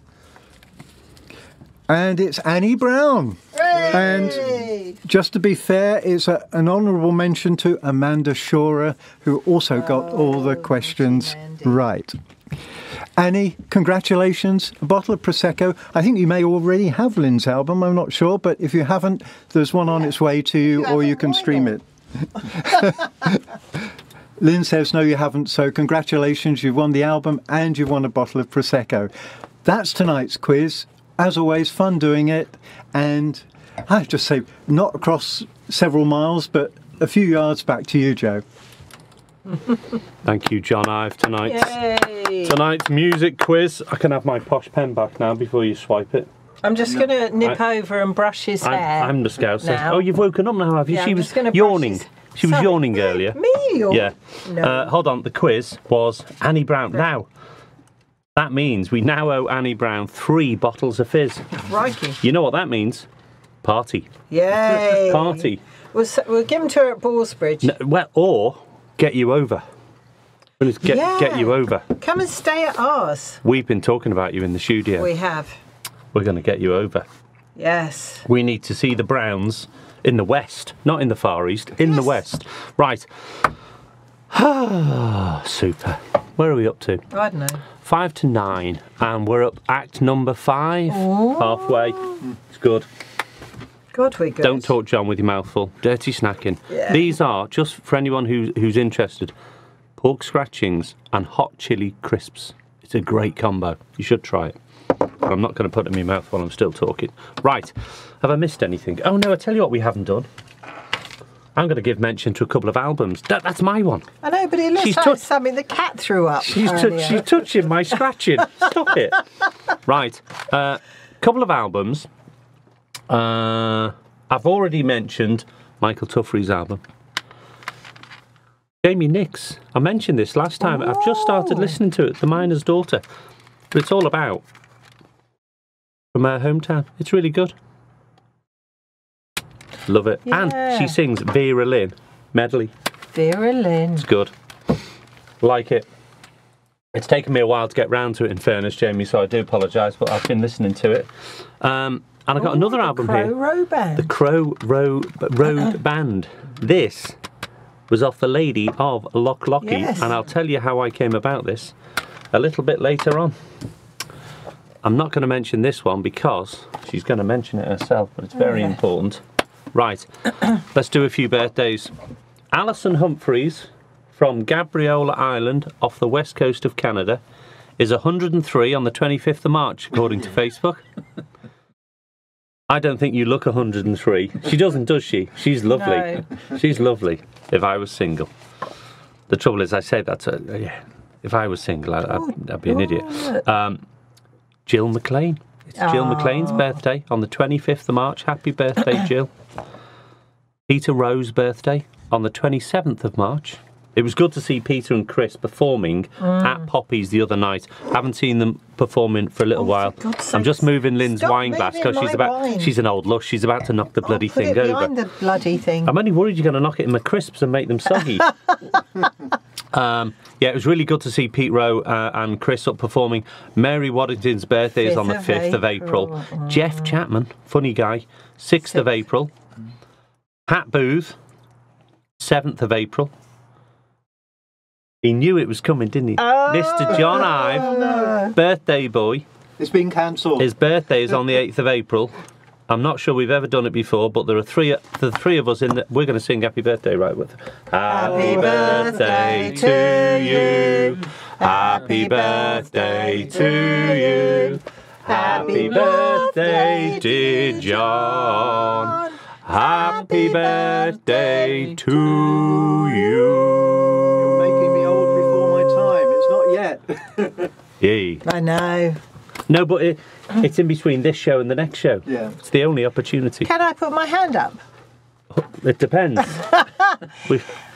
And it's Annie Brown. Hooray! And just to be fair, it's an honourable mention to Amanda Shorer, who also got all the questions right. Annie, congratulations. A bottle of Prosecco. I think you may already have Lynne's album, I'm not sure, but if you haven't, there's one on its way to you, or you can stream it. Lynne says, no, you haven't, so congratulations, you've won the album and you've won a bottle of Prosecco. That's tonight's quiz. As always, fun doing it, and I just say, not across several miles, but a few yards back to you, Joe. Thank you, John Ive, Yay. tonight's music quiz. I can have my posh pen back now before you swipe it. I'm just going to nip over and brush his hair. I'm the scout. now. Oh, you've woken up now, have you? Yeah, She I'm was just gonna brush yawning. his- She was Sorry. yawning earlier. Me? Or... Yeah. No. Hold on. The quiz was Annie Brown. Now, that means we now owe Annie Brown 3 bottles of fizz. Crikey. You know what that means? Party. Yay. Party. We'll give them to her at Ballsbridge. No, well, or get you over. We'll just get you over. Come and stay at ours. We've been talking about you in the studio. We have. We're going to get you over. Yes. We need to see the Browns in the West, not in the Far East, in the West. Right. Super. Where are we up to? I don't know. 5 to 9, and we're up act number 5. Halfway. It's good. God, we're good. Don't talk, John, with your mouth full. Dirty snacking. Yeah. These are, just for anyone who's interested, pork scratchings and hot chili crisps. It's a great combo. You should try it. But I'm not going to put it in my mouth while I'm still talking. Right. Have I missed anything? Oh, no, I tell you what we haven't done. I'm going to give mention to a couple of albums. That's my one. I know, but it looks She's like something the cat threw up. She's touching my scratching. Stop it. Right. Couple of albums. I've already mentioned Michael Tuffrey's album. Jamie Nicks. I mentioned this last time. I've just started listening to it, The Miner's Daughter. But it's all about from her hometown. It's really good. Love it. Yeah. And she sings Vera Lynn medley. Vera Lynn. It's good. Like it. It's taken me a while to get round to it, in fairness, Jamie, so I do apologise, but I've been listening to it. And I got another album Crow here. Row Band. The Crow Road Band. This was off the lady of Loch Lochy, Yes. and I'll tell you how I came about this a little bit later on. I'm not going to mention this one because she's going to mention it herself, but it's very important. Right, let's do a few birthdays. Alison Humphreys from Gabriola Island off the west coast of Canada is 103 on the 25th of March, according to Facebook. I don't think you look 103. She doesn't, does she? She's lovely. No. She's lovely. If I was single. The trouble is, I say that, yeah. If I was single, I'd be an idiot. Jill McLean. It's Jill McLean's birthday on the 25th of March. Happy birthday, Jill. Peter Rowe's birthday on the 27th of March. It was good to see Peter and Chris performing at Poppy's the other night. Haven't seen them performing for a little while. I'm just moving Lynne's Stop wine glass because moving my wine. she's an old lush. She's about to knock the bloody Put thing it over. behind the bloody thing. I'm only worried you're going to knock it in my crisps and make them soggy. Yeah, it was really good to see Pete Rowe and Chris up performing. Mary Waddington's birthday is on the 5th of April. Jeff Chapman, funny guy, 6th of April. Pat Booth, 7th of April. He knew it was coming, didn't he? Mr. John Ive, birthday boy. It's been cancelled. His birthday is on the 8th of April. I'm not sure we've ever done it before, but there are three of us in the... We're going to sing Happy Birthday, right? With Happy birthday to you. Happy birthday to you. Happy birthday, dear John. Happy birthday to you. You're making me old before my time. It's not yet. Yay. I know. No, but it's in between this show and the next show. Yeah. It's the only opportunity. Can I put my hand up? It depends.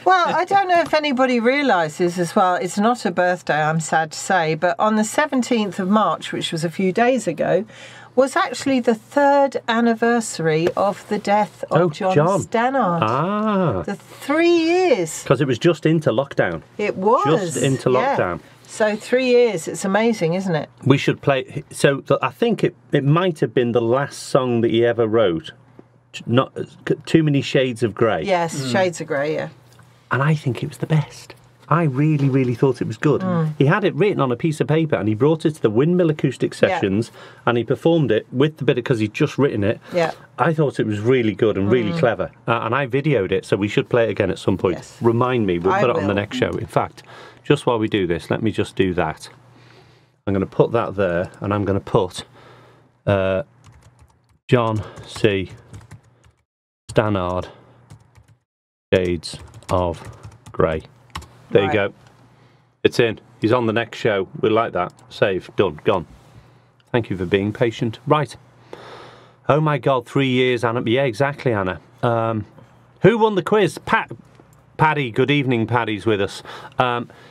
Well, I don't know if anybody realises as well, it's not a birthday, I'm sad to say, but on the 17th of March, which was a few days ago, was actually the 3rd anniversary of the death of John Stannard. Ah. The 3 years. Because it was just into lockdown. It was. Just into lockdown. So 3 years, it's amazing, isn't it? We should play. So I think it might have been the last song that he ever wrote. Not Too Many Shades of Grey. Yes, Shades of Grey, yeah. And I think it was the best. I really, really thought it was good. He had it written on a piece of paper and he brought it to the Windmill Acoustic Sessions and he performed it with the bit because he'd just written it. Yeah. I thought it was really good and really clever. And I videoed it, so we should play it again at some point. Yes. Remind me, we'll I put it on the will. next show. In fact, just while we do this, let me just do that. I'm going to put that there and I'm going to put John C. Stannard, Shades of Grey. There you go. It's in. He's on the next show. We'll like that. Save. Done. Gone. Thank you for being patient. Right. Oh my God, 3 years, Anna. Yeah, exactly, Anna. Who won the quiz? Paddy. Good evening, Paddy's with us.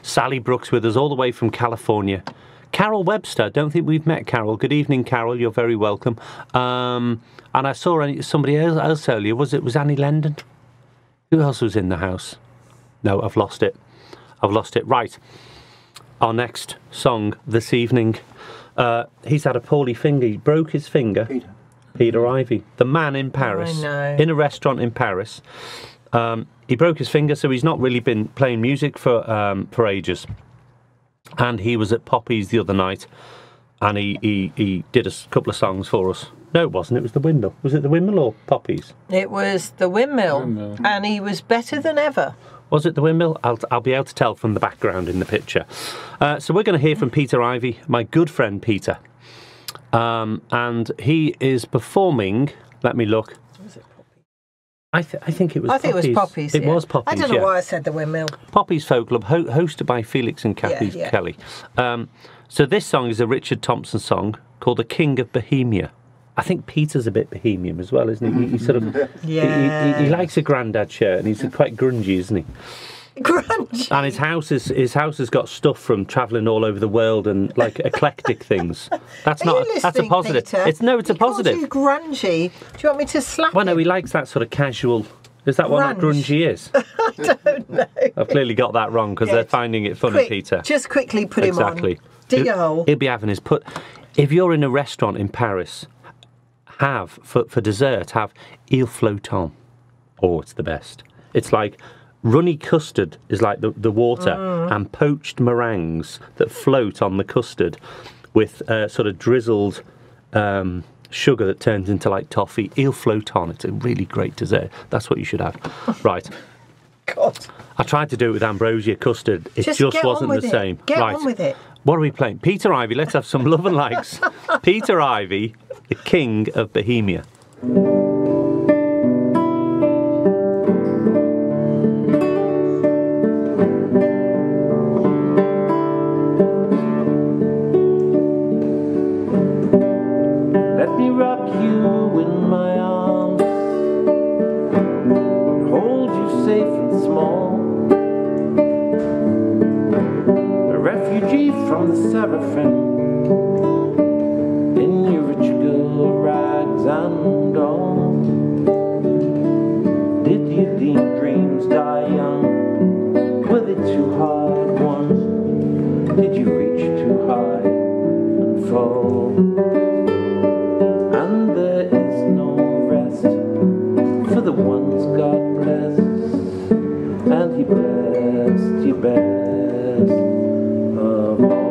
Sally Brooks with us all the way from California. Carol Webster. Don't think we've met Carol. Good evening, Carol. You're very welcome. And I saw somebody else earlier. Was Annie Lendon? Who else was in the house? No, I've lost it. Right. Our next song this evening. He's had a poorly finger. He broke his finger. Peter Ivey, the man in Paris. I know. In a restaurant in Paris. He broke his finger, so he's not really been playing music for ages. And he was at Poppy's the other night, and he did a couple of songs for us. No, it wasn't. It was the Windmill. Was it the Windmill or Poppy's? It was the Windmill. And he was better than ever. Was it the Windmill? I'll be able to tell from the background in the picture. So we're going to hear from Peter Ivey, my good friend Peter. And he is performing... Let me look. Was it Poppy? I think it was Poppy's. I think it was Poppy's. It was Poppy's, I don't know why I said the Windmill. Poppy's Folk Club, hosted by Felix and Kathy Kelly. So this song is a Richard Thompson song called The King of Bohemia. I think Peter's a bit bohemian as well, isn't he? He sort of he likes a grandad shirt, and he's quite grungy, isn't he? Grungy. And his house has got stuff from travelling all over the world and like eclectic things. That's a positive. Peter? It's a positive. You grungy. Do you want me to slap Well, no, him? he likes that sort of casual. Is that what grungy is? I don't know. I've clearly got that wrong because they're finding it funny, Peter. Just quickly put him on. Exactly. Dig a hole. He'll be having his put. If you're in a restaurant in Paris, have for dessert eel floatant. Oh, it's the best. It's like runny custard is like the water and poached meringues that float on the custard with sort of drizzled sugar that turns into like toffee. Eel floatant. It's a really great dessert. That's what you should have. Right. God. I tried to do it with ambrosia custard. It just wasn't the same. Get right. on with it. What are we playing? Peter Ivey. Let's have some love and likes. Peter Ivey, the King of Bohemia. Let me rock you in my arms, hold you safe and small. A refugee from the Seraphim, in your rich girl rags and all. Did you think dreams die young? Were they too hard won? Did you reach too high and fall? And there is no rest for the ones God bless, and He blessed you best of all.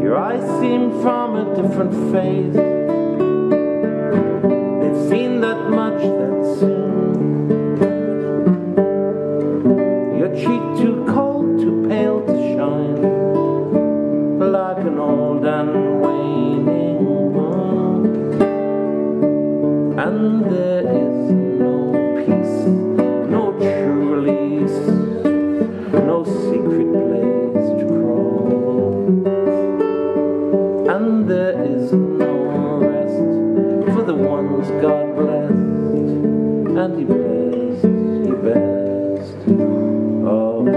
Your eyes seem from a different phase. They've seen that much that soon. Your cheek too cold, too pale to shine, like an old and waning moon. And there is no peace, no true release, no secret place to crawl. And there is no rest for the ones God blessed, and He blessed you best of all.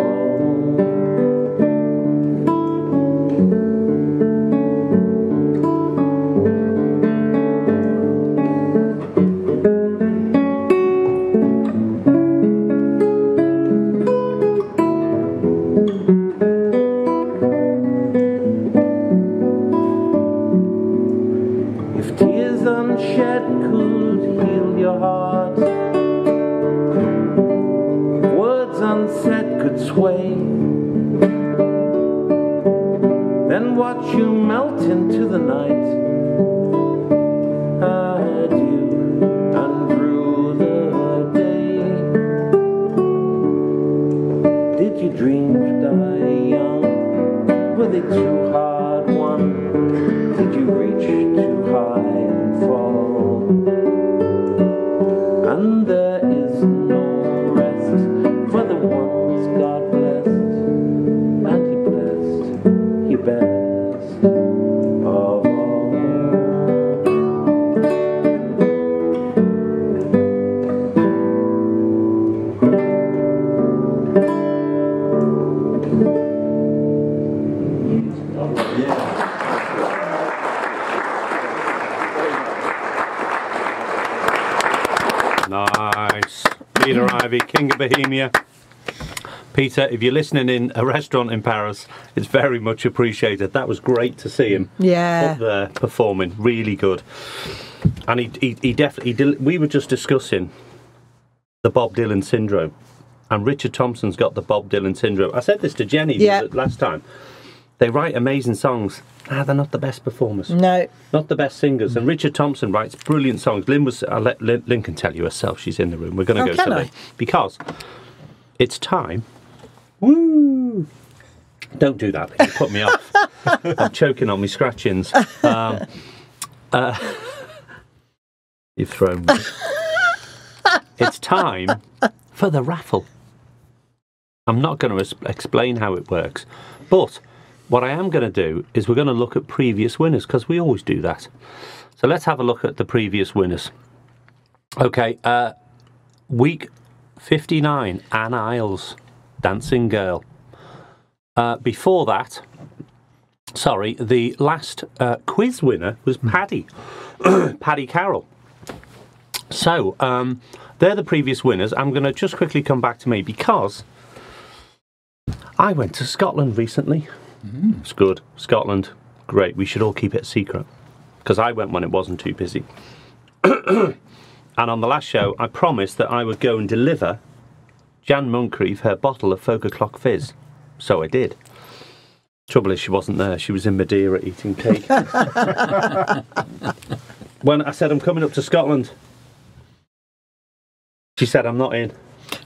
If tears unshed could heal your heart, words unsaid could sway, then watch you melt into the night. Adieu, and rue the day. Did you dream to die young? Were they too hard won? Did you reach too high and fall? And there is no rest for the ones God blessed, and He blessed, He best of all. Nice. Peter Ivey, King of Bohemia. Peter, if you're listening in a restaurant in Paris, it's very much appreciated. That was great to see him up there performing. Really good. And he definitely... We were just discussing the Bob Dylan syndrome. And Richard Thompson's got the Bob Dylan syndrome. I said this to Jenny last time. They write amazing songs. They're not the best performers. No. Not the best singers. And Richard Thompson writes brilliant songs. Lynne was... I'll let Lynne can tell you herself. She's in the room. We're going to go someday. Because it's time... Woo! Don't do that. You put me off. I'm choking on my scratchings. You've thrown me. It's time for the raffle. I'm not going to explain how it works, but what I am going to do is we're going to look at previous winners, because we always do that. So let's have a look at the previous winners. Okay, week 59, Anne Isles, Dancing Girl. Before that, sorry, the last quiz winner was Paddy, Paddy Carroll. So, they're the previous winners. I'm going to just quickly come back to me, because I went to Scotland recently. It's good. Scotland, great. We should all keep it a secret, because I went when it wasn't too busy. And on the last show, I promised that I would go and deliver Jan Moncrief her bottle of FolkOclock Fizz. So I did. Trouble is, she wasn't there. She was in Madeira eating cake. When I said, I'm coming up to Scotland, she said, I'm not in.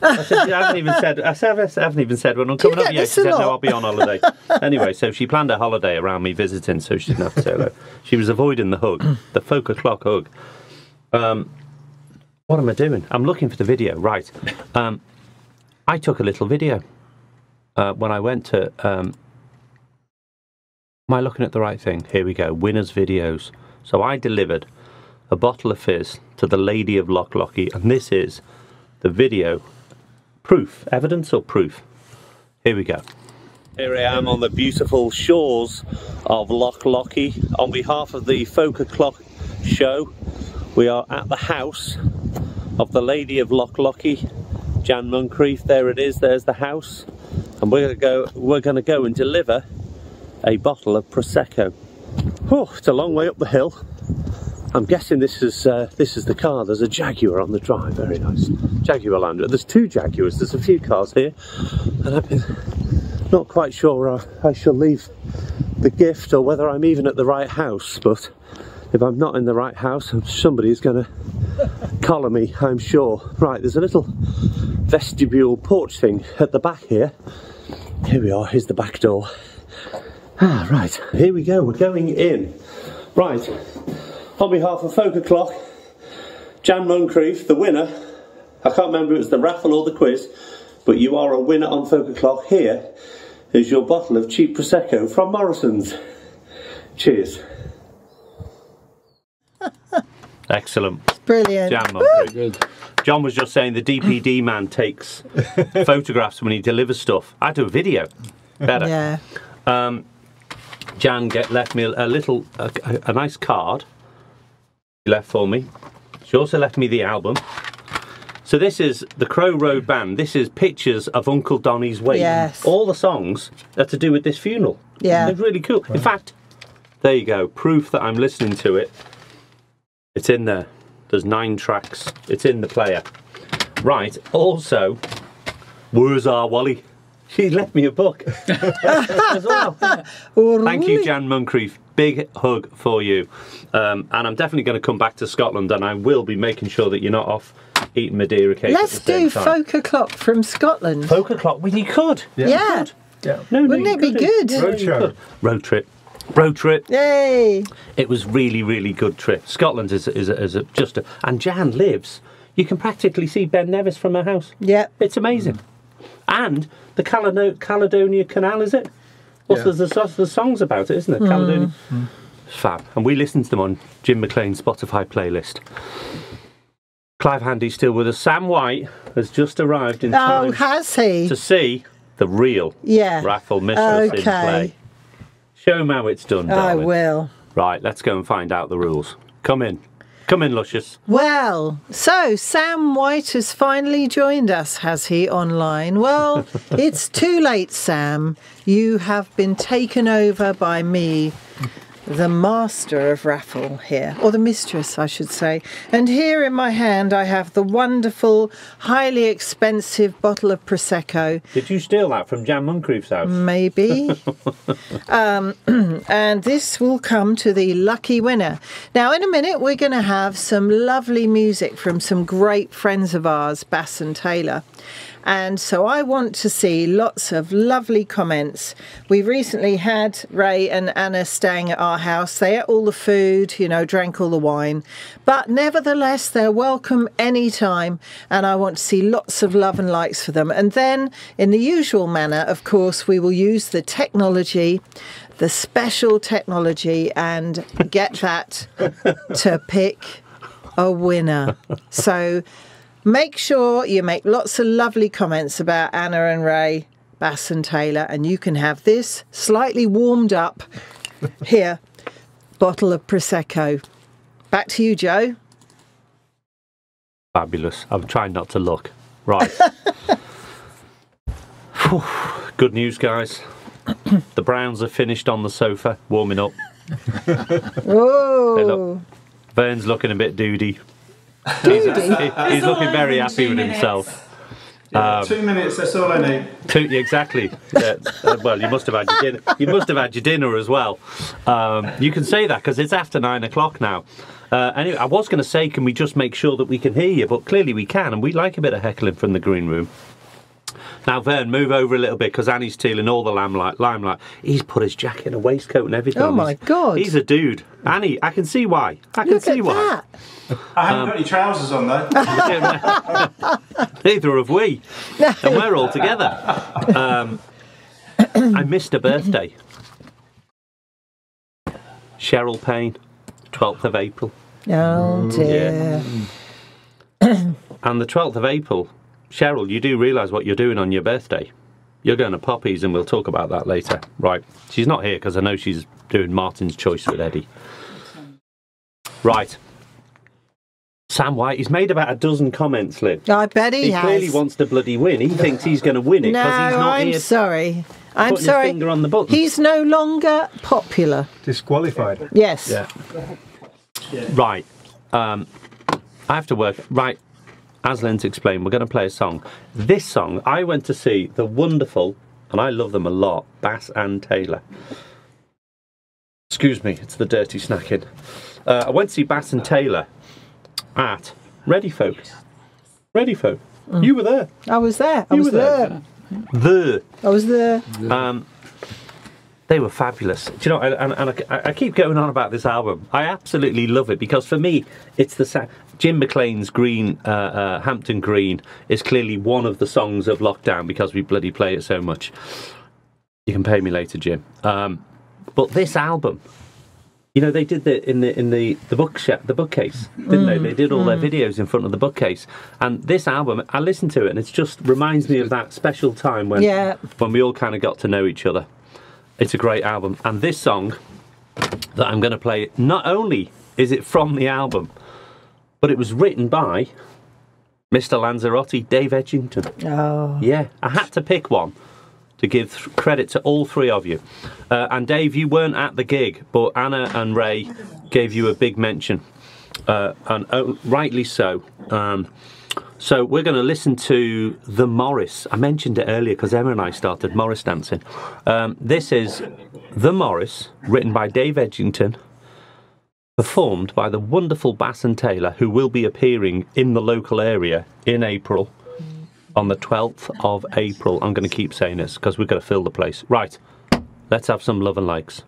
I said, I haven't even said when I'm coming up yet. She said, no, I'll be on holiday. Anyway, so she planned a holiday around me visiting, so she didn't have to say hello. She was avoiding the hug, the FolkOclock hug. What am I doing? I'm looking for the video. Right. I took a little video when I went to... am I looking at the right thing? Here we go. Winners videos. So I delivered a bottle of fizz to the Lady of Lochlochie, and this is the video. Proof. Evidence or proof? Here we go. Here I am on the beautiful shores of Lochlochie. On behalf of the FolkOclock Show, we are at the house of the Lady of Lochlochie, Jan Moncrief. There it is. There's the house, and we're going to go and deliver a bottle of Prosecco. Oh, it's a long way up the hill. I'm guessing this is the car. There's a Jaguar on the drive. Very nice. Jaguar Land Rover. There's two Jaguars. There's a few cars here, and I've been not quite sure I shall leave the gift or whether I'm even at the right house. But if I'm not in the right house, somebody's going to collar me, I'm sure. Right, there's a little vestibule porch thing at the back here. Here we are. Here's the back door. Ah, right. Here we go. We're going in. Right. On behalf of FolkOclock, Jan Moncrief, the winner. I can't remember if it was the raffle or the quiz, but you are a winner on FolkOclock. Here is your bottle of cheap Prosecco from Morrison's. Cheers. Excellent. Brilliant. Jan Moncrief. Good. John was just saying the DPD man takes photographs when he delivers stuff. I do a video. Better. Yeah. Jan left me a nice card. She left for me. She also left me the album. So this is the Crow Road Band. This is pictures of Uncle Donny's wake. Yes. All the songs are to do with this funeral. Yeah. It's really cool. In fact, there you go. Proof that I'm listening to it. It's in there. There's 9 tracks. It's in the player. Right. Also, where's our Wally? She left me a book as well. Oh, Thank you, really? Jan Moncrief. Big hug for you. And I'm definitely going to come back to Scotland, and I will be making sure that you're not off eating Madeira cake. Let's at the same do time. FolkOclock from Scotland. FolkOclock. Well, you could. Yeah. Yeah. No, Wouldn't it be good? Roadshow. Road trip. Road trip. Yay! It was really, really good trip. Scotland is just a... And Jan lives... You can practically see Ben Nevis from her house. Yeah. It's amazing. And the Caledonia Canal, is it? There's the songs about it, isn't it? Caledonia. It's fab. And we listened to them on Jim McLean's Spotify playlist. Clive Handy's still with us. Sam White has just arrived in time has he? to see the real Raffle Mistress in play. Show him how it's done, darling. I will. Right, let's go and find out the rules. Come in. Come in, Luscious. Well, so Sam White has finally joined us, has he, online? Well, it's too late, Sam. You have been taken over by me, the master of raffle here, or the mistress, I should say. And here in my hand I have the wonderful, highly expensive bottle of Prosecco. Did you steal that from Jan Moncrief's house? Maybe. And this will come to the lucky winner. Now, in a minute, we're going to have some lovely music from some great friends of ours, Bass and Taylor. And so I want to see lots of lovely comments. We recently had Ray and Anna staying at our house. They ate all the food, you know, drank all the wine. But nevertheless, they're welcome anytime. And I want to see lots of love and likes for them. And then, in the usual manner, of course, we will use the technology, the special technology, and get that to pick a winner. So... make sure you make lots of lovely comments about Anna and Ray, Bass and Taylor, and you can have this slightly warmed up here bottle of Prosecco. Back to you, Joe. Fabulous. I'm trying not to look. Right. Good news, guys. The Browns are finished on the sofa, warming up. Whoa. Hey, look. Vern's looking a bit doody. He's looking very happy with himself. 2 minutes, that's all I need. Exactly. Yeah. Well, you must have had your dinner. You must have had your dinner as well. You can say that because it's after 9 o'clock now. Anyway, I was going to say, can we just make sure that we can hear you? But clearly we can, and we like a bit of heckling from the green room. Now, Vern, move over a little bit because Annie's stealing all the limelight. He's put his jacket and a waistcoat and everything on. Oh, my God. He's a dude. Annie, I can see why. I can see why. That. I haven't got any trousers on though. Neither have we. And we're all together. I missed a birthday. Cheryl Payne, 12th of April. Oh, dear. Yeah. And the 12th of April, Cheryl, you do realise what you're doing on your birthday. You're going to Poppy's, and we'll talk about that later. Right. She's not here because I know she's doing Martin's Choice with Eddie. Right. Sam White, he's made about a dozen comments, Lynn. I bet he has. He clearly wants to bloody win. He thinks he's going to win it because he's not I'm here sorry. I'm putting sorry. his finger on the button. He's no longer popular. Disqualified. Yes. Yeah. Right. I have to work. Right. As Lynn's explained, we're going to play a song. This song, I went to see the wonderful, and I love them a lot, Bass and Taylor. Excuse me, it's the dirty snacking. I went to see Bass and Taylor at Ready Folk. Ready Folk. You were there. I was there. I You was were there. I was there. They were fabulous. Do you know, and I keep going on about this album. I absolutely love it because for me, it's the Jim McLean's Green, Hampton Green is clearly one of the songs of lockdown because we bloody play it so much. You can pay me later, Jim. But this album, you know, they did in the bookcase, didn't they? They did all their videos in front of the bookcase, and this album, I listened to it, and it just reminds me of that special time when we all kind of got to know each other. It's a great album, and this song that I'm going to play, not only is it from the album, but it was written by Mr. Lanzarote, Dave Edgington. Oh. Yeah, I had to pick one to give credit to all three of you. And Dave, you weren't at the gig, but Anna and Ray gave you a big mention. And rightly so. So we're going to listen to The Morris. I mentioned it earlier because Emma and I started Morris dancing. This is The Morris, written by Dave Edgington, performed by the wonderful Baleson Taylor, who will be appearing in the local area in April, on the 12th of April. I'm going to keep saying this because we've got to fill the place. Right, let's have some love and likes.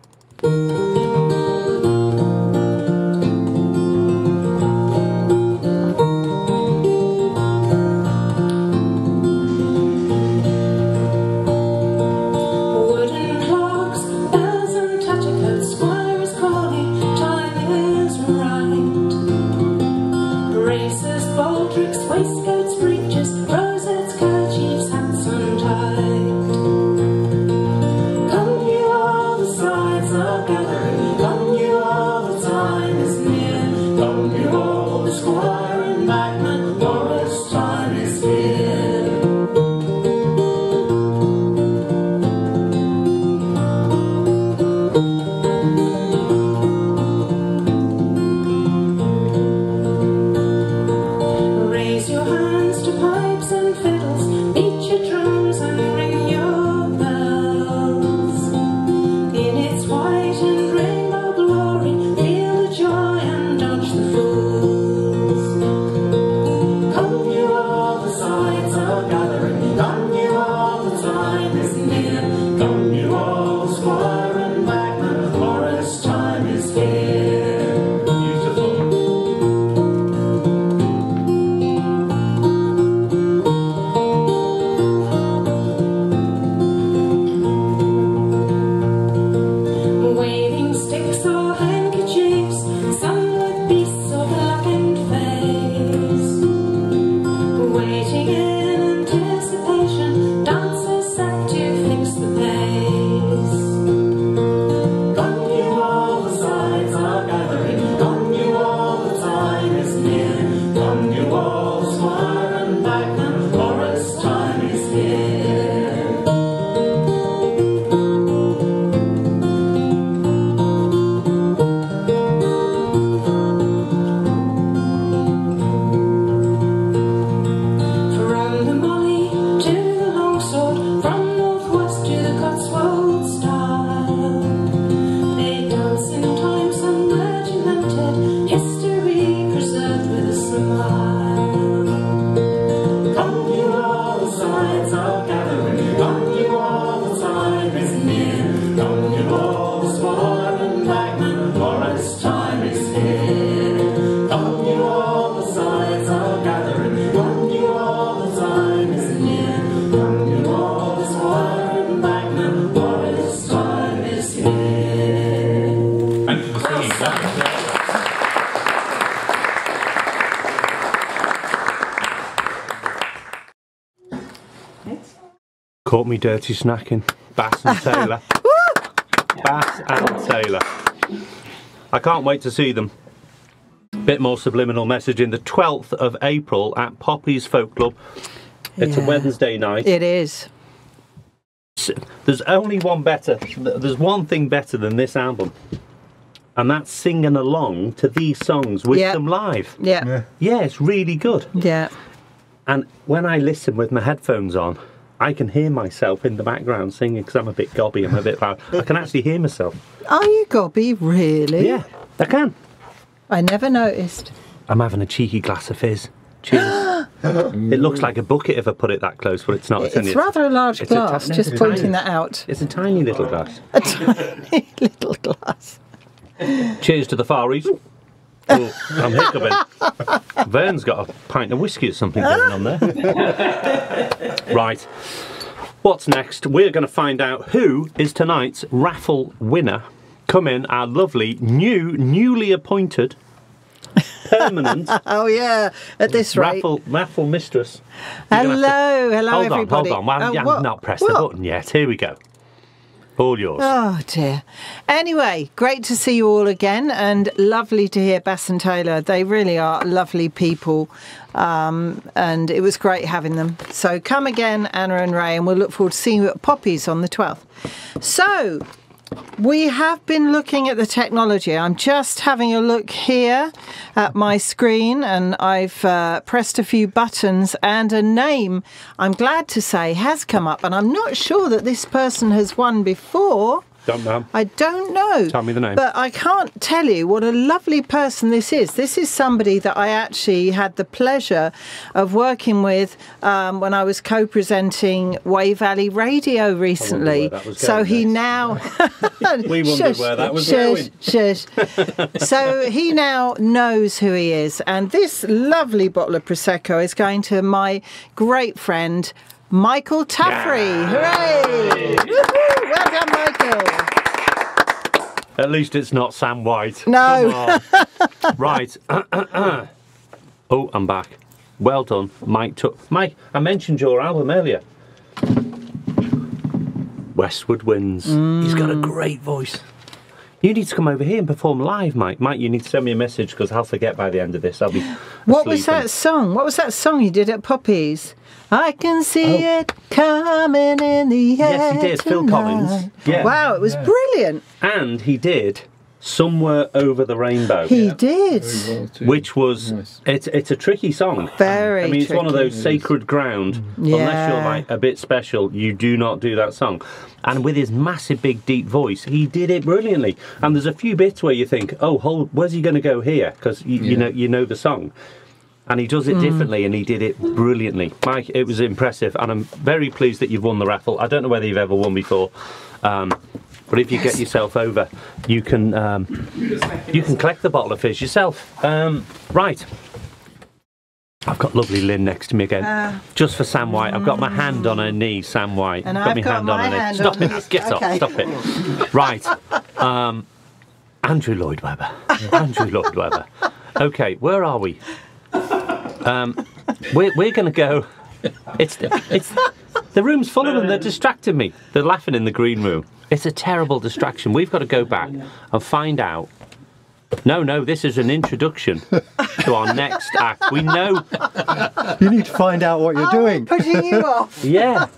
Caught me dirty snacking. Bass and Taylor. Bass and Taylor. I can't wait to see them. Bit more subliminal messaging. The 12th of April at Poppy's Folk Club. It's a Wednesday night. It is. There's only one better. There's one thing better than this album. And that's singing along to these songs with them live. Yeah, it's really good. Yeah. And when I listen with my headphones on, I can hear myself in the background singing because I'm a bit gobby, I'm a bit loud. I can actually hear myself. Are you gobby, really? Yeah, I can. I never noticed. I'm having a cheeky glass of fizz. Cheers. It looks like a bucket if I put it that close, but it's not. It's rather a large glass, just pointing that out. It's a tiny little glass. A tiny little glass. Cheers to the Far East. Oh, I'm hiccuping. Vern's got a pint of whiskey or something going on there. Right. What's next? We're going to find out who is tonight's raffle winner. Come in, our lovely, newly appointed, permanent... Oh, yeah, at this rate. Raffle mistress. Hello, hold everybody. Hold on, I've not pressed the button yet. Here we go. All yours. Oh dear. Anyway, great to see you all again, and lovely to hear Bass and Taylor. They really are lovely people, and it was great having them. So come again, Anna and Ray, and we'll look forward to seeing you at Poppy's on the 12th. So we have been looking at the technology. I'm just having a look here at my screen, and I've pressed a few buttons, and a name, I'm glad to say, has come up. And I'm not sure that this person has won before. Don't know. I don't know. Tell me the name. But I can't tell you what a lovely person this is. This is somebody that I actually had the pleasure of working with when I was co-presenting Way Valley Radio recently. So he now... We wondered where that was going. Shush. So he now knows who he is. And this lovely bottle of Prosecco is going to my great friend, Michael Taffrey. Yeah. Hooray! Woohoo! Well done, Michael. At least it's not Sam White. No. Right. Oh, I'm back. Well done, Mike. Mike, I mentioned your album earlier. Westward Winds. He's got a great voice. You need to come over here and perform live, Mike. Mike, you need to send me a message because I'll forget by the end of this. I'll be What was that song? What was that song you did at Poppy's? I can see it coming in the air. Yes, he did. Phil Collins. Yeah. Wow, it was brilliant. And he did Somewhere Over the Rainbow. He did. Which was, Nice. it's a tricky song. Very I mean, it's one of tricky. those sacred ground. Unless you're like a bit special, you do not do that song. And with his massive, big, deep voice, he did it brilliantly. And there's a few bits where you think, oh, where's he going to go here? Because you know the song. And he does it differently, and he did it brilliantly. Mike, it was impressive, and I'm very pleased that you've won the raffle. I don't know whether you've ever won before, but if you get yourself over, you can collect the bottle of fizz yourself. Right. I've got lovely Lynn next to me again, just for Sam White. I've got my hand on her knee, Sam White. And I've I've got my hand Stop on it! his- Get okay. off! Stop it! Right. Andrew Lloyd Webber. Andrew Lloyd Webber. Okay, where are we? We're going to go. It's the room's full of them. They're distracting me. They're laughing in the green room. It's a terrible distraction. We've got to go back and find out. No, this is an introduction to our next act. We know. You need to find out what you're doing. Putting you off. Yeah.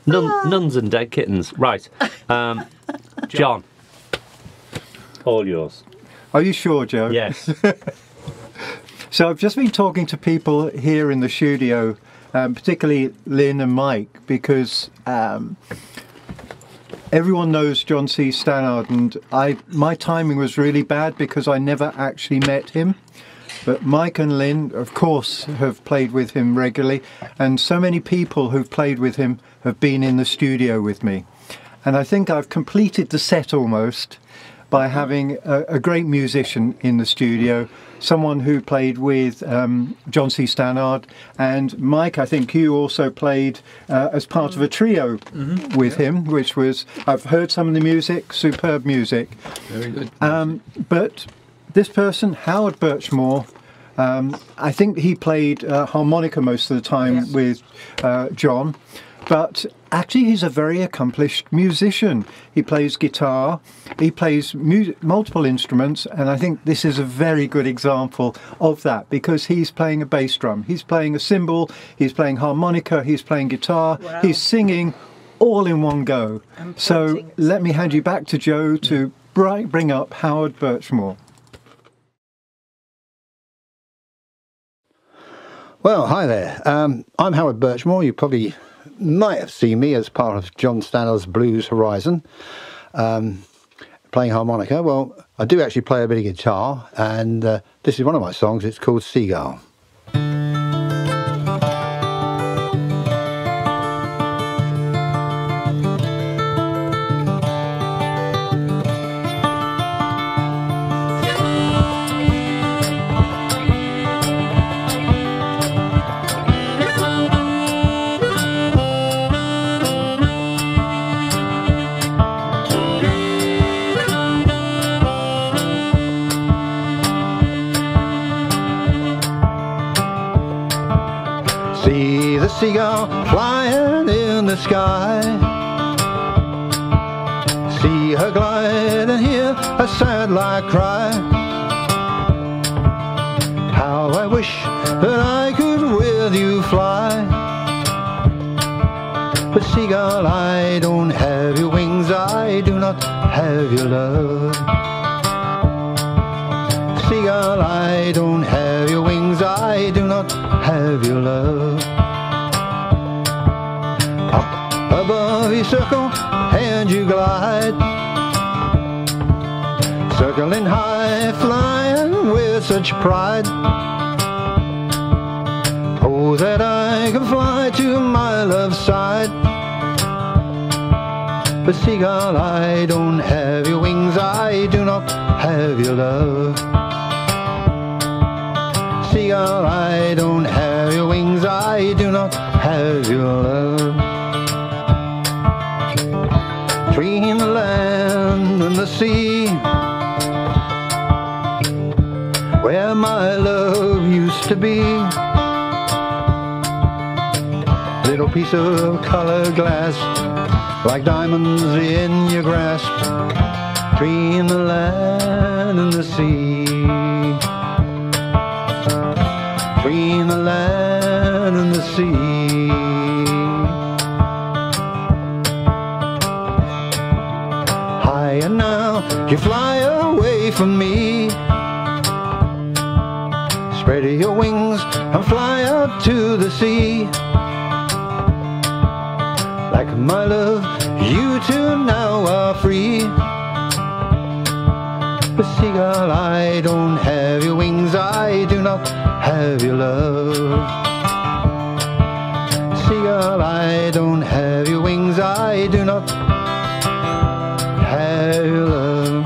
Nuns and dead kittens. Right. John. All yours. Are you sure, Joe? Yes. So I've just been talking to people here in the studio, particularly Lynn and Mike, because everyone knows John C. Stannard, and my timing was really bad because I never actually met him. But Mike and Lynn, of course, have played with him regularly, and so many people who've played with him have been in the studio with me. And I think I've completed the set almost by having a great musician in the studio, someone who played with John C. Stannard, and Mike, I think you also played as part of a trio with him, which was, I've heard some of the music, superb music. Very good. But this person, Howard Birchmore, I think he played harmonica most of the time with John, but actually he's a very accomplished musician. He plays guitar, he plays multiple instruments, and I think this is a very good example of that because he's playing a bass drum, he's playing a cymbal, he's playing harmonica, he's playing guitar, he's singing all in one go. So let me hand you back to Joe to bring up Howard Birchmore. Well, hi there. I'm Howard Birchmore. You probably might have seen me as part of John Stannard's Blues Horizon, playing harmonica. Well, I do actually play a bit of guitar, and this is one of my songs. It's called Seagull. See the seagull flying in the sky. see her glide and hear a sad lark cry. How I wish that I could with you fly. But seagull, I don't have your wings, I do not have your love. Seagull, I don't have your wings, I do not have your love. Up above you circle and you glide, circling high, flying with such pride. Oh, that I could fly to my love's side. But seagull, I don't have your wings, I do not have your love. Seagull, I don't have your wings, I do not have your love. Between the land and the sea, where my love used to be, little piece of colored glass, like diamonds in your grasp, between the land and the sea, between the land and the sea. Higher now, you fly away from me, spread your wings and fly out to the sea. Like my love, you two now are free. But seagull, I don't have your wings, I do not have your love. Seagull, I don't have your wings, I do not have your love.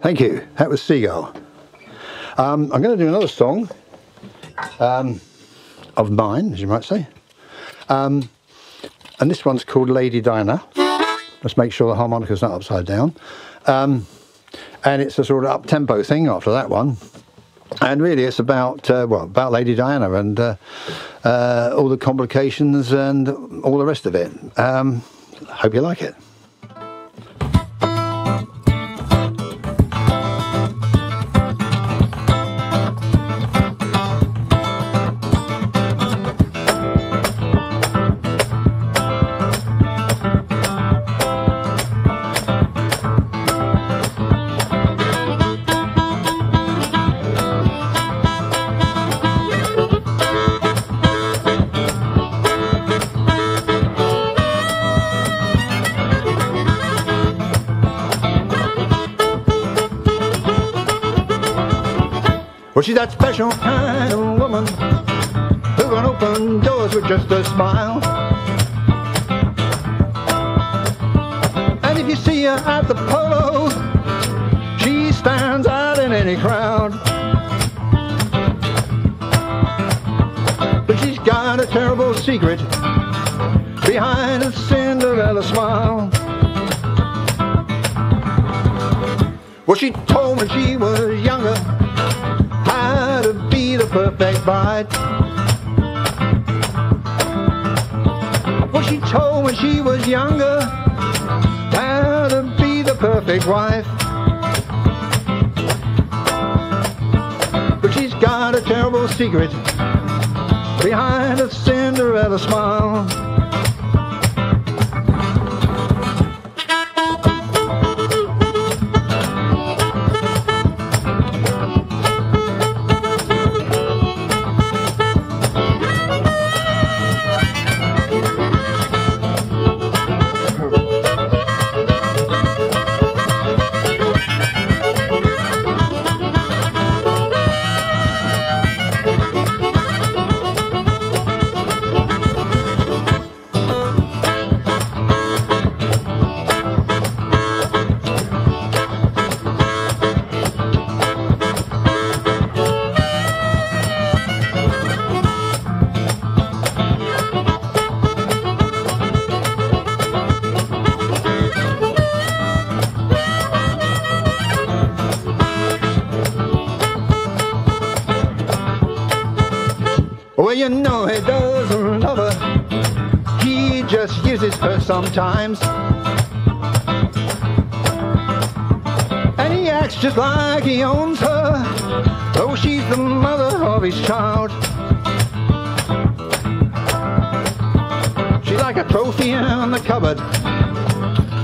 Thank you. That was Seagull. I'm going to do another song of mine, as you might say. And this one's called Lady Diana. Let's make sure the harmonica's not upside down. And it's a sort of up-tempo thing after that one. And really it's about, well, about Lady Diana and all the complications and all the rest of it. Hope you like it. Well, she's that special kind of woman who can open doors with just a smile. And if you see her at the polo, she stands out in any crowd. But she's got a terrible secret behind a Cinderella smile. Well, she told me she was younger how to be the perfect bride. Well, she told me she was younger how to be the perfect wife. But she's got a terrible secret behind a Cinderella smile. you know he doesn't love her. He just uses her sometimes. And he acts just like he owns her, though she's the mother of his child. She's like a trophy in the cupboard,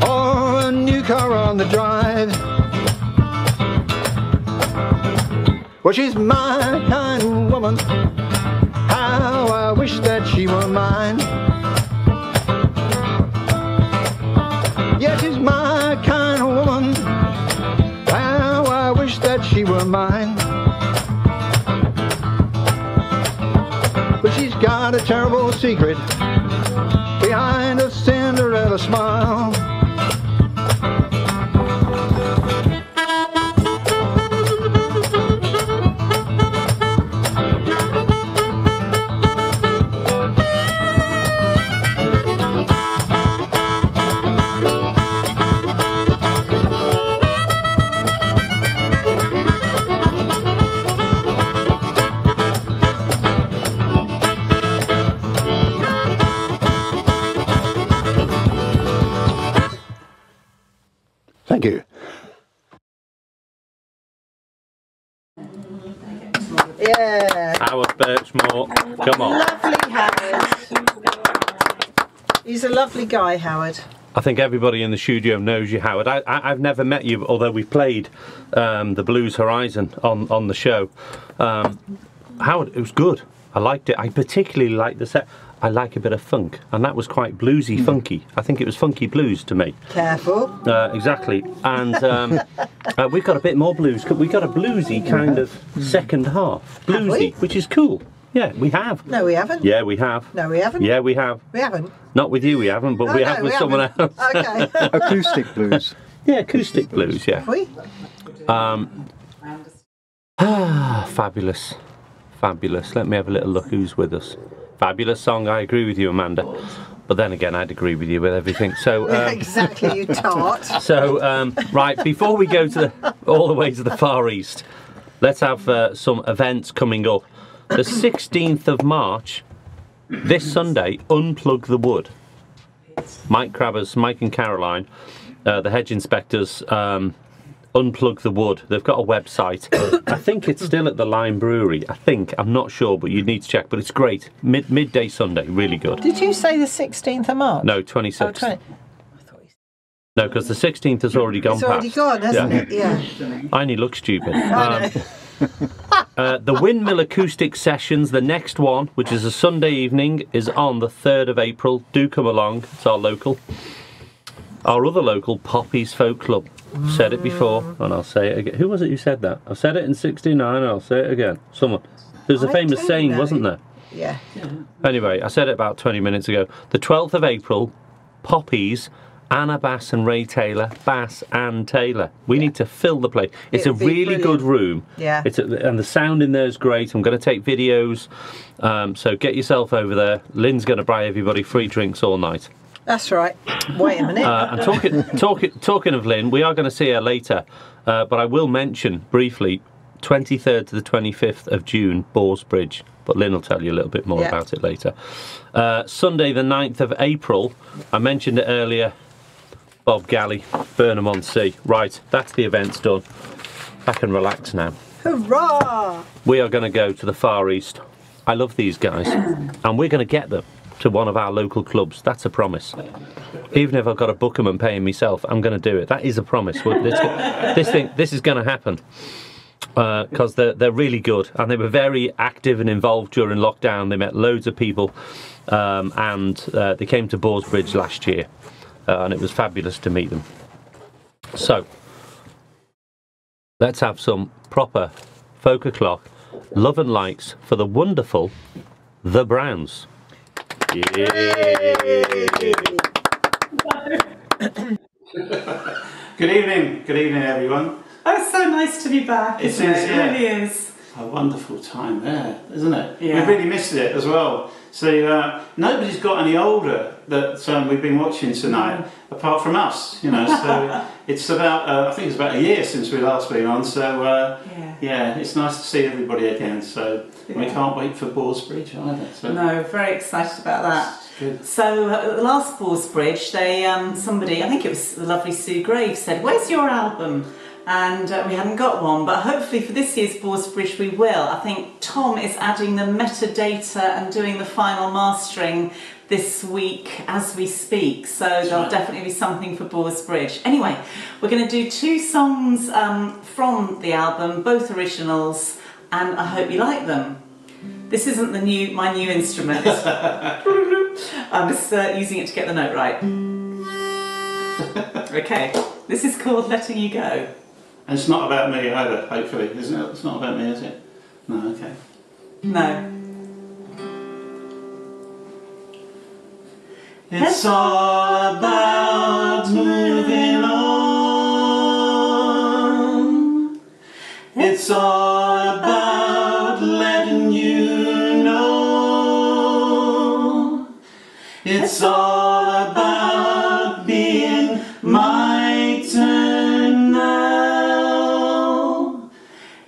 or a new car on the drive. Well, she's my kind of woman. How I wish that she were mine. Yeah, she's my kind of woman. How I wish that she were mine. But she's got a terrible secret behind a Cinderella smile. Thank you. Yeah. Howard Birchmore, come on. Lovely Howard. He's a lovely guy, Howard. I think everybody in the studio knows you, Howard. I've never met you, although we played the Blues Horizon on the show. Howard, it was good. I liked it. I particularly liked the set. I like a bit of funk, and that was quite bluesy, funky. I think it was funky blues to me. Careful. Exactly. And we've got a bit more blues. We've got a bluesy kind of second half. Bluesy, which is cool. Yeah, we have. No, we haven't. Yeah, we have. No, we haven't. Yeah, we have. We haven't. Not with you, we haven't, but we have with someone else. Okay. Acoustic blues. Yeah, acoustic blues, yeah. Have we? Fabulous. Fabulous. Let me have a little look who's with us. Fabulous song, I agree with you, Amanda. But then again, I'd agree with you with everything. So exactly, you tart. So, right, before we go to all the way to the Far East, let's have some events coming up. The 16th of March, this Sunday, Unplug the Wood. Mike Crabbers, Mike and Caroline, the hedge inspectors, Unplug the Wood. They've got a website. I think it's still at the Lime Brewery. I think. I'm not sure, but you'd need to check. But it's great. Midday Sunday. Really good. Did you say the 16th of March? No, 26th. Oh, 20. No, because the 16th has already gone It's already past. gone, hasn't it? Yeah. I only look stupid. The Windmill Acoustic Sessions, the next one, which is a Sunday evening, is on the 3rd of April. Do come along. It's our local. Our other local, Poppy's Folk Club. Said it before, and I'll say it again. Who was it who said that? I've said it in 69, and I'll say it again. Someone. There's a famous saying, wasn't there? Yeah. Anyway, I said it about 20 minutes ago. The 12th of April, Poppy's, Anna Bass and Ray Taylor, Bass and Taylor. We need to fill the place. It's a really good room. Yeah. And the sound in there is great. I'm going to take videos. So get yourself over there. Lynn's going to buy everybody free drinks all night. That's right. Wait a minute. And talking of Lynn, we are going to see her later, but I will mention briefly 23rd to the 25th of June, Borsbridge, but Lynn will tell you a little bit more about it later. Sunday the 9th of April, I mentioned it earlier, Bob Gallie, Burnham-on-Sea. Right, that's the events done. I can relax now. Hurrah! We are going to go to the Far East. I love these guys, and we're going to get them to one of our local clubs. That's a promise. Even if I've got to book them and pay them myself, I'm going to do it. That is a promise. This is going to happen because they're really good, and they were very active and involved during lockdown. They met loads of people, and they came to Borsbridge last year, and it was fabulous to meet them. So let's have some proper FolkOclock love and likes for the wonderful The Browns. Good evening everyone. Oh, it's so nice to be back. It really is. A wonderful time there, isn't it? Yeah. We've really missed it as well. So nobody's got any older that we've been watching tonight, apart from us, you know. So it's about, I think it's about a year since we last been on. So yeah, it's nice to see everybody again. So we can't wait for Ballsbridge either. So. No, very excited about that. Good. So at the last Ballsbridge, they somebody, I think it was the lovely Sue Graves, said, "Where's your album?" And we hadn't got one, but hopefully for this year's Ballsbridge we will. I think Tom is adding the metadata and doing the final mastering this week as we speak, so there'll definitely be something for Ballsbridge. Anyway, we're going to do 2 songs from the album, both originals, and I hope you like them. This isn't my new instrument. I'm just using it to get the note right. Okay, this is called Letting You Go. And it's not about me either, hopefully, isn't it? It's not about me, is it? No, okay. No. It's all about moving on. It's all about letting you know. It's all about being my turn now.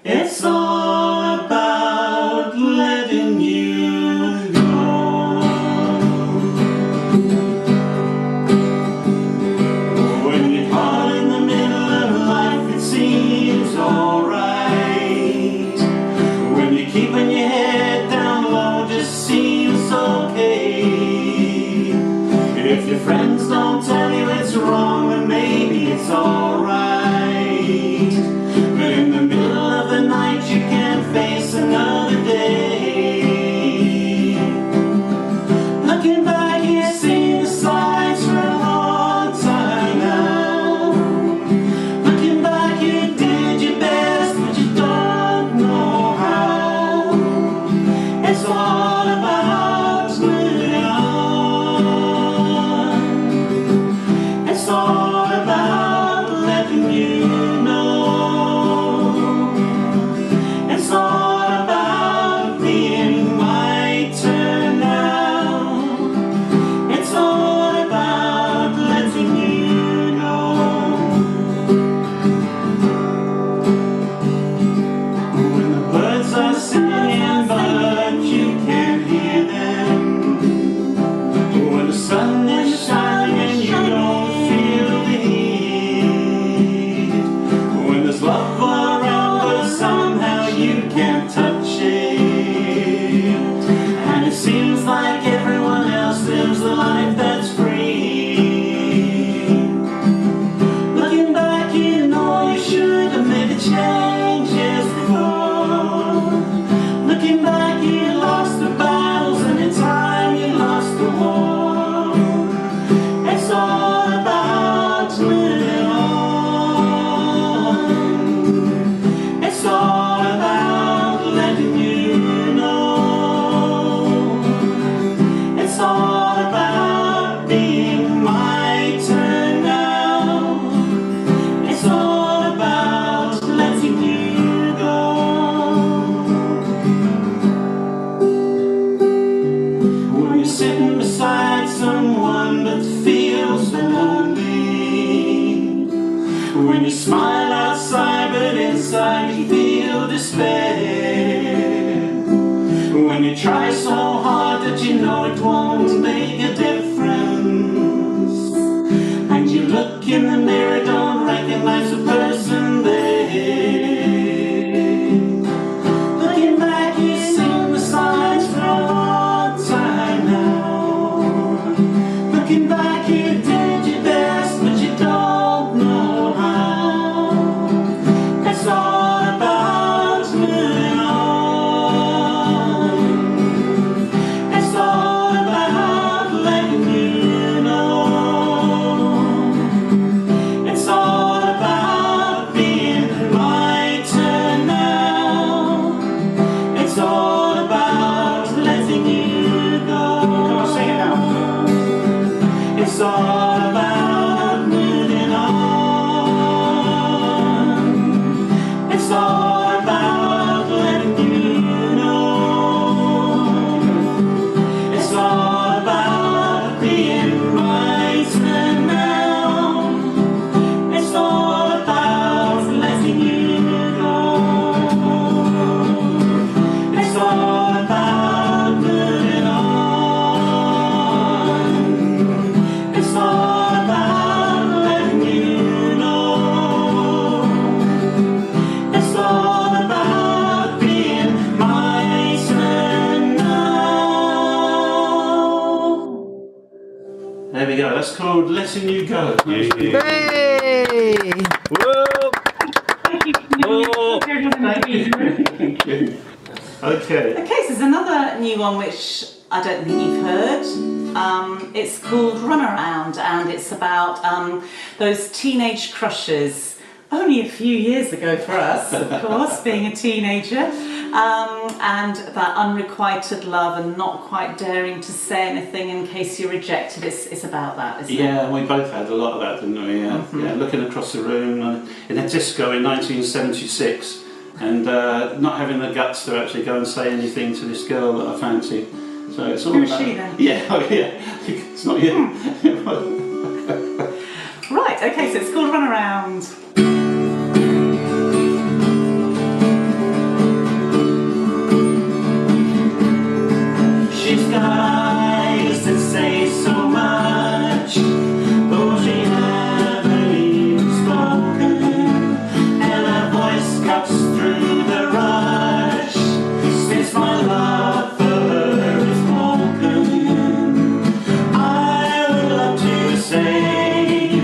It's all about letting you go. When you're caught in the middle of life, it seems alright. When you're keeping your head down low, just seems okay. If your friends don't tell you it's wrong, then maybe it's alright. But in the middle of the night, you can't face another day. Looking back, you've seen the signs for a long time now. Looking back, you did your best, but you don't know how. It's all about moving on. It's all about letting you know. It's all about being my turn now. It's all about letting you know. When the birds are singing but you can't hear them. When the sun is shining and you don't feel the heat. When there's love around but somehow you can't touch it. And it seems like everyone else lives a life that's free. Looking back, you know you should have made a change years before. Looking back, you lost the battles and in time you lost the war. It's all about moving on. It's all about letting you know. It's all about being my turn now. It's all about letting you go. When you're sitting beside someone but feels so lonely. When you smile outside but inside you feel despair. When you try so hard that you know it won't make a difference. And you look in the mirror, don't recognize the person there. Looking back, you've seen the signs for a long time now. Looking back, you did your best, but you don't know how. It's all about moving on. It's all about all about being mice and now. It's all about letting you go. It's all about moving on. It's all about letting you know. It's all about being mice and now. There we go. That's called Letting You Go. Hey! Whoa! Thank you. Oh. Thank you. Okay. Okay, so there's another new one which I don't think you've heard. It's called Runaround, and it's about those teenage crushes. Only a few years ago for us, of course, being a teenager. And that unrequited love and not quite daring to say anything in case you're rejected. It's about that, isn't it? Yeah, we both had a lot of that, didn't we? Yeah, yeah, looking across the room in a disco in 1976 and not having the guts to actually go and say anything to this girl that I fancied. So it's all Who's about... she then? Yeah, oh yeah, it's not you. Right, okay, so it's called Runaround. She's got eyes that say so much, though she haven't even spoken, and her voice cuts through the rush, since my love for her is broken. I would love to say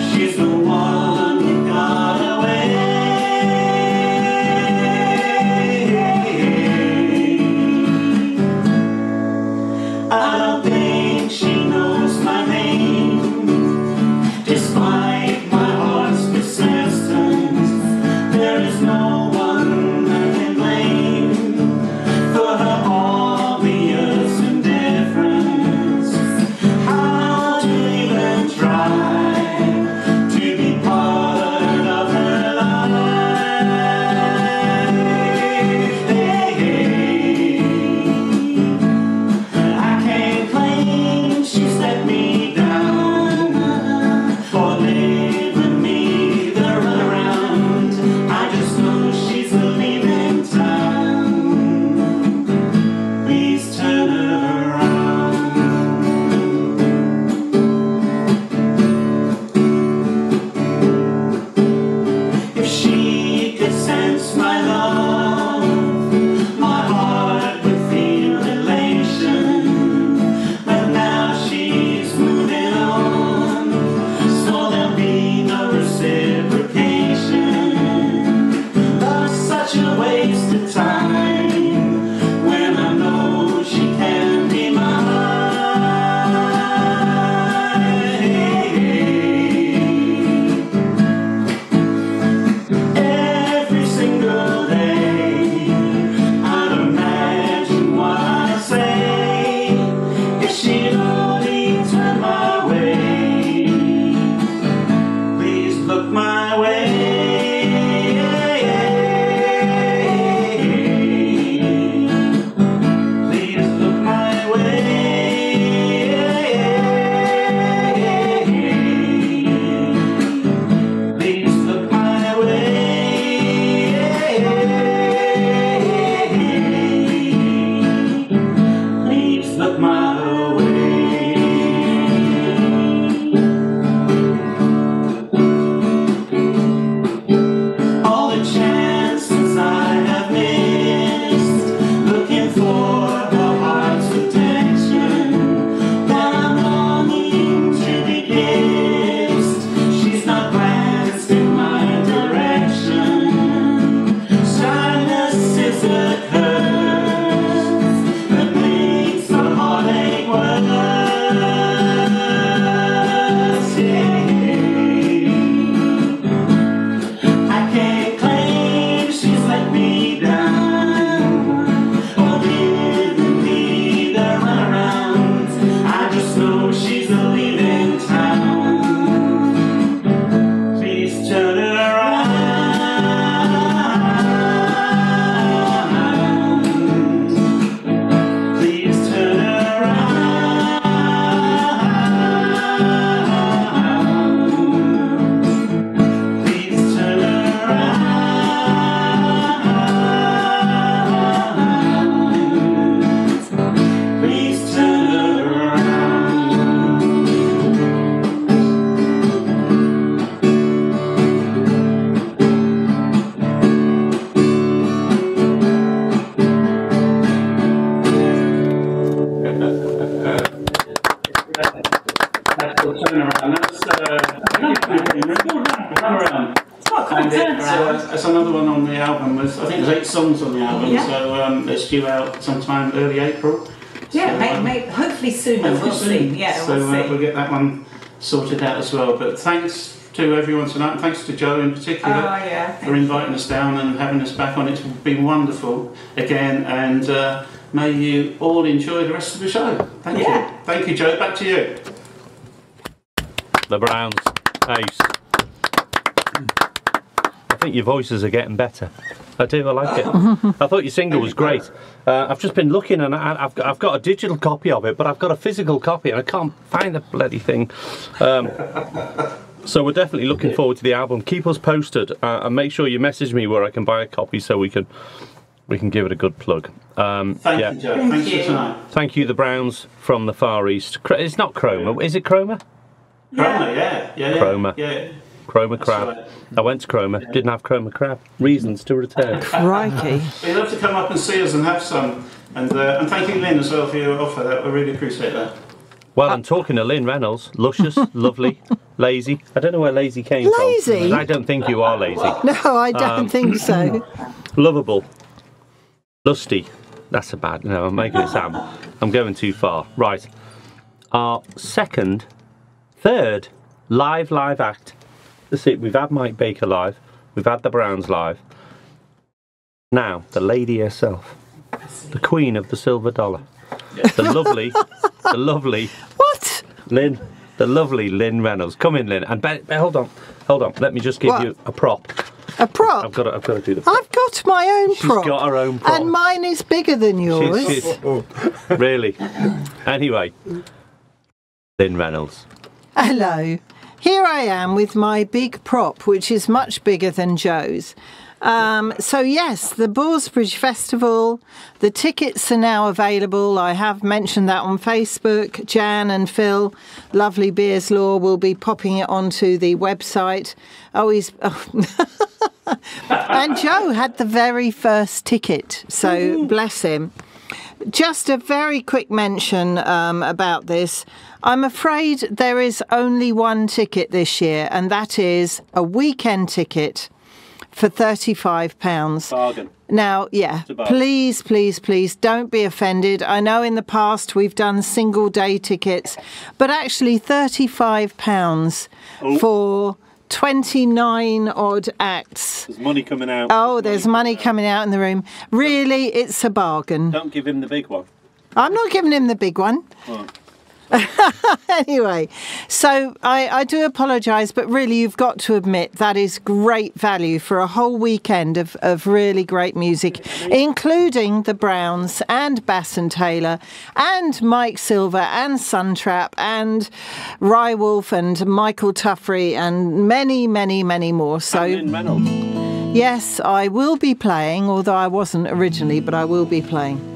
she's the one who got away. I don't think she knows my name, despite my heart's persistence. There is no one I can blame for her obvious indifference. How to even try to be part of her life. I can't claim she's let me down or leaving me the runaround. I just know she's leaving town. Please turn her around. If she could sense my love, my heart would feel elation. But now she's moving on, so there'll be no reciprocation. Love's such a waste of time when I know she can be mine. Every single day I'd imagine what I'd say if she'd only turn my way. Please look my way. Please look my way. Please look my way. Please look my way. All the chances I have missed, looking for her heart's protection, when I'm longing to be kissed, she's not glanced in my direction. Shyness is a curse that makes the heartache songs on the album, Yeah. so it's due out sometime early April. Yeah, So, hopefully sooner. hopefully We'll soon. see. Yeah, So we'll see. we'll get that one sorted out as well. But thanks to everyone tonight, and thanks to Joe in particular for inviting us down and having us back on. It's been wonderful again, and may you all enjoy the rest of the show. Thank you. Thank you, Joe. Back to you. The Browns. Ace. I think your voices are getting better. I do, I like it. I thought your single was great. I've just been looking and I've got a digital copy of it, but I've got a physical copy and I can't find the bloody thing. So we're definitely looking forward to the album. Keep us posted and make sure you message me where I can buy a copy so we can give it a good plug. Thank you, Joe. Thanks for tonight. Thank you, the Browns from the Far East. It's not Chroma. Is it Chroma? Chroma, yeah. Chroma. Yeah. Chroma Crab. Right. I went to Chroma, didn't have Chroma Crab. Reasons to return. Crikey. You'd love to come up and see us and have some. And thank you, Lynne, as well for your offer. I really appreciate that. Well, I'm talking to Lynne Reynolds. Luscious, lovely, lazy. I don't know where lazy came from. Lazy? I don't think you are lazy. No, I don't think so. Lovable. Lusty. That's a bad... No, I'm making it sound... I'm going too far. Right. Our third live act. That's it. We've had Mike Baker live. We've had the Browns live. Now, the lady herself. The queen of the silver dollar. The lovely... What? Lynne. The lovely Lynne Reynolds. Come in, Lynne. And hold on. Let me just give you a prop. A prop? I've got to do the prop. I've got my own prop. She's got her own prop. And mine is bigger than yours. Really? Anyway, Lynne Reynolds. Hello. Here I am with my big prop, which is much bigger than Joe's. So yes, the Ballsbridge Festival, the tickets are now available. I have mentioned that on Facebook. Jan and Phil, Lovely Beers Law, will be popping it onto the website. And Joe had the very first ticket, so bless him. Just a very quick mention about this. I'm afraid there is only one ticket this year, and that is a weekend ticket for £35. Bargain. Now, yeah, please don't be offended. I know in the past we've done single day tickets, but actually £35 for 29 odd acts. There's money coming out. Oh, there's money coming out in the room. Really, it's a bargain. Don't give him the big one. I'm not giving him the big one. Oh. Anyway, so I do apologise, but really you've got to admit that is great value for a whole weekend of really great music, including the Browns and Bass and Taylor and Mike Silver and Suntrap and Rye Wolf and Michael Tuffrey and many more. So Lynne Reynolds. yes, I will be playing, although I wasn't originally, but I will be playing.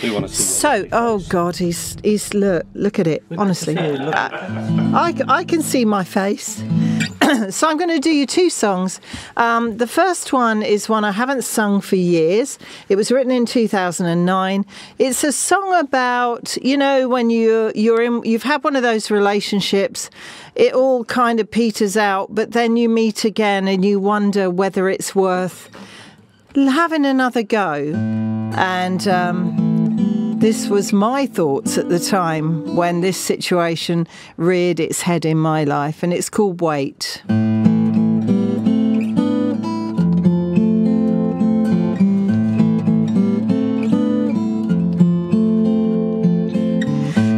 Do want to see So, oh God, he's look at it. Honestly, I can see my face. So I'm going to do you two songs. The first one is one I haven't sung for years. It was written in 2009. It's a song about, you know, when you've had one of those relationships, it all kind of peters out, but then you meet again and you wonder whether it's worth having another go. And this was my thoughts at the time when this situation reared its head in my life, and it's called Wait.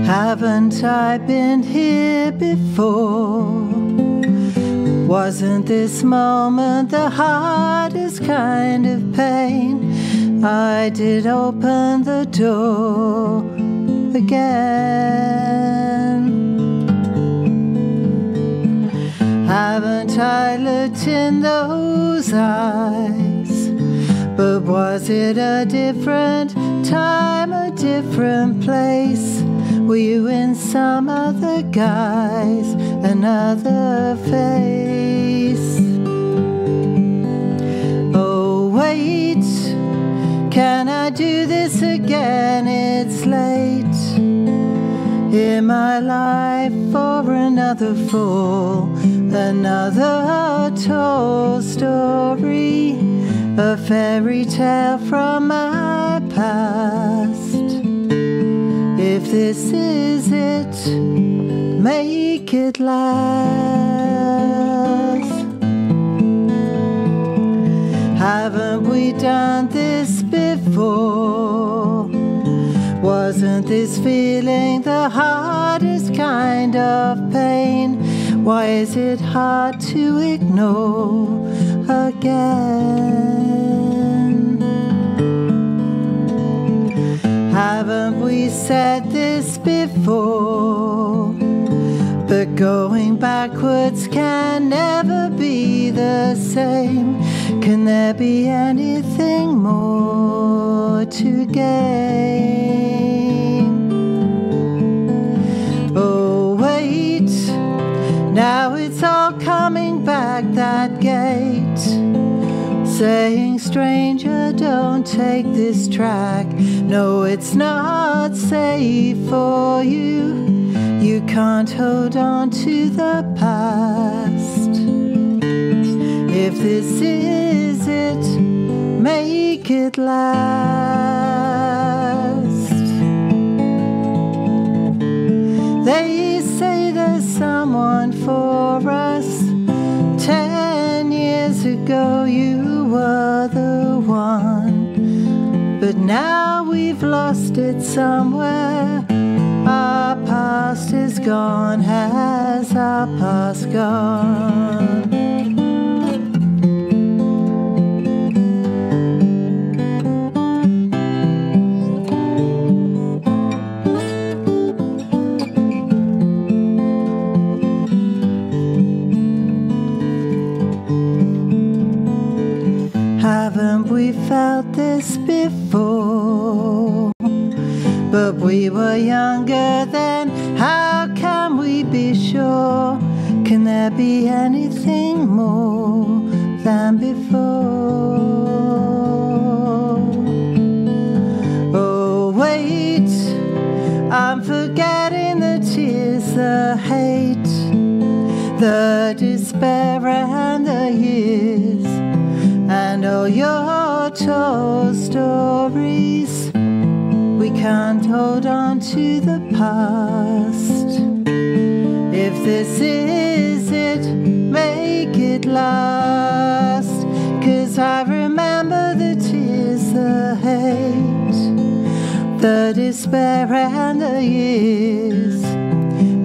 Haven't I been here before? Wasn't this moment the hardest kind of pain? I did open the door again. Haven't I looked in those eyes? But was it a different time, a different place? Were you in some other guise, another face? Oh, wait, can I do this again? It's late in my life for another fall, another tall story a fairy tale from my past. If this is it, make it last. Haven't we done this before? Wasn't this feeling the hardest kind of pain? Why is it hard to ignore again? Haven't we said this before? But going backwards can never be the same. Can there be anything more to gain? Oh wait, now it's all coming back that gate, saying, stranger, don't take this track. No, it's not safe for you. You can't hold on to the past. If this is it, make it last. They say there's someone for us. 10 years ago you were the one, but now we've lost it somewhere. Our past is gone, has our past gone? Haven't we felt this before? But we were younger then, how can we be sure? Can there be anything more than before? Oh wait, I'm forgetting the tears, the hate, the despair and the years, and all your tall stories. We can't hold on to the past. If this is it, make it last. 'Cause I remember the tears, the hate, the despair and the years,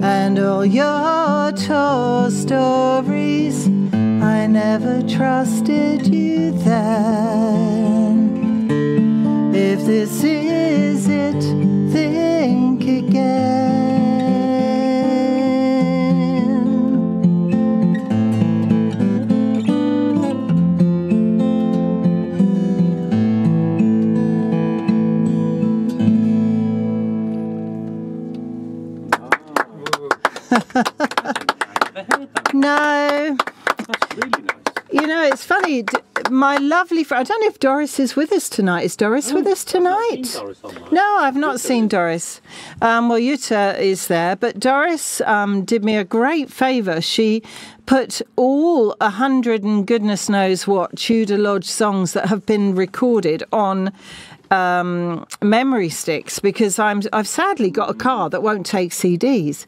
and all your tall stories. I never trusted you then. If this is it, think again. No. That's really nice. You know, it's funny. My lovely friend, I don't know if Doris is with us tonight. Is Doris with us tonight? I've not seen Doris online. No, I've not seen Doris. Well, Jutta is there, but Doris did me a great favour. She put all 100 and goodness knows what Tudor Lodge songs that have been recorded on memory sticks, because I've sadly got a car that won't take CDs,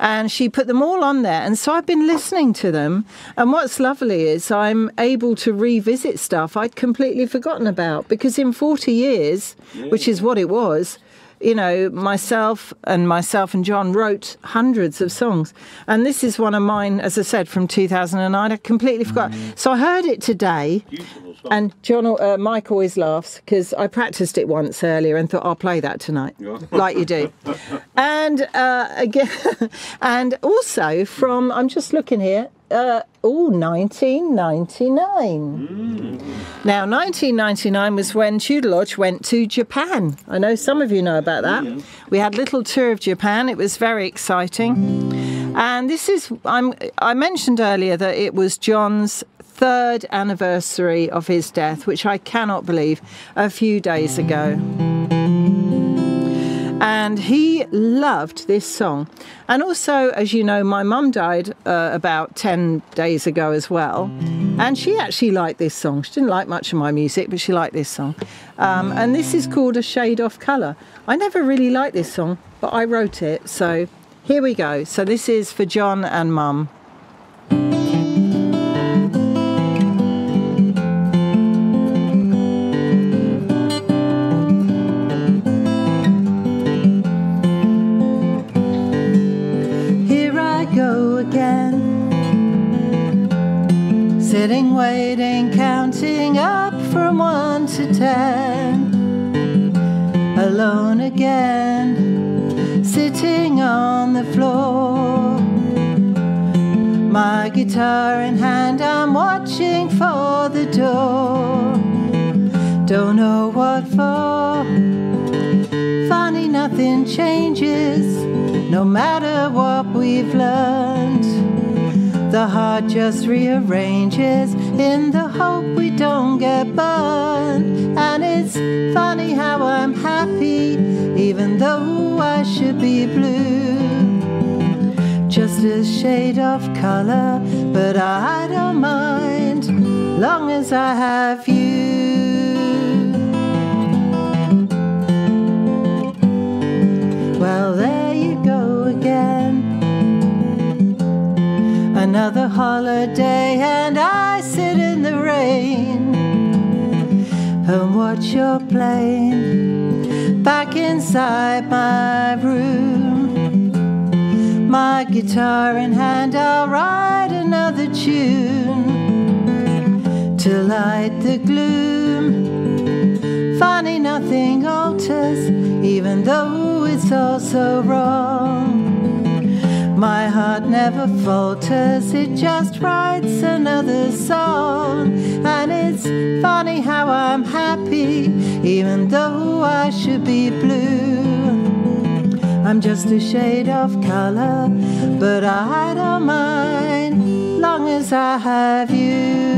and she put them all on there, and so I've been listening to them, and what's lovely is I'm able to revisit stuff I'd completely forgotten about, because in 40 years, which is what it was, you know, myself and John wrote hundreds of songs, and this is one of mine, as I said, from 2009. I completely forgot. So I heard it today. And John, Mike always laughs because I practiced it once earlier and thought I'll play that tonight, like you do. And again, and also from, I'm just looking here, 1999. Now, 1999 was when Tudor Lodge went to Japan. I know some of you know about that. We had a little tour of Japan. It was very exciting. And this is, I mentioned earlier that it was John's 3rd anniversary of his death, which I cannot believe, a few days ago. And he loved this song. And also, as you know, my mum died about 10 days ago as well. And she actually liked this song. She didn't like much of my music, but she liked this song. And this is called A Shade Off Colour. I never really liked this song, but I wrote it. So here we go. So this is for John and Mum. Sitting, waiting, counting up from 1 to 10. Alone again, sitting on the floor. My guitar in hand, I'm watching for the door. Don't know what for. Funny, nothing changes, no matter what we've learned. The heart just rearranges in the hope we don't get burned. And it's funny how I'm happy, even though I should be blue. Just a shade of colour, but I don't mind, long as I have you. Well, there you go again. Another holiday and I sit in the rain and watch your plane back inside my room. My guitar in hand, I'll write another tune to light the gloom. Funny, nothing alters, even though it's all so wrong. My heart never falters, it just writes another song. And it's funny how I'm happy, even though I should be blue. I'm just a shade of colour, but I don't mind, long as I have you.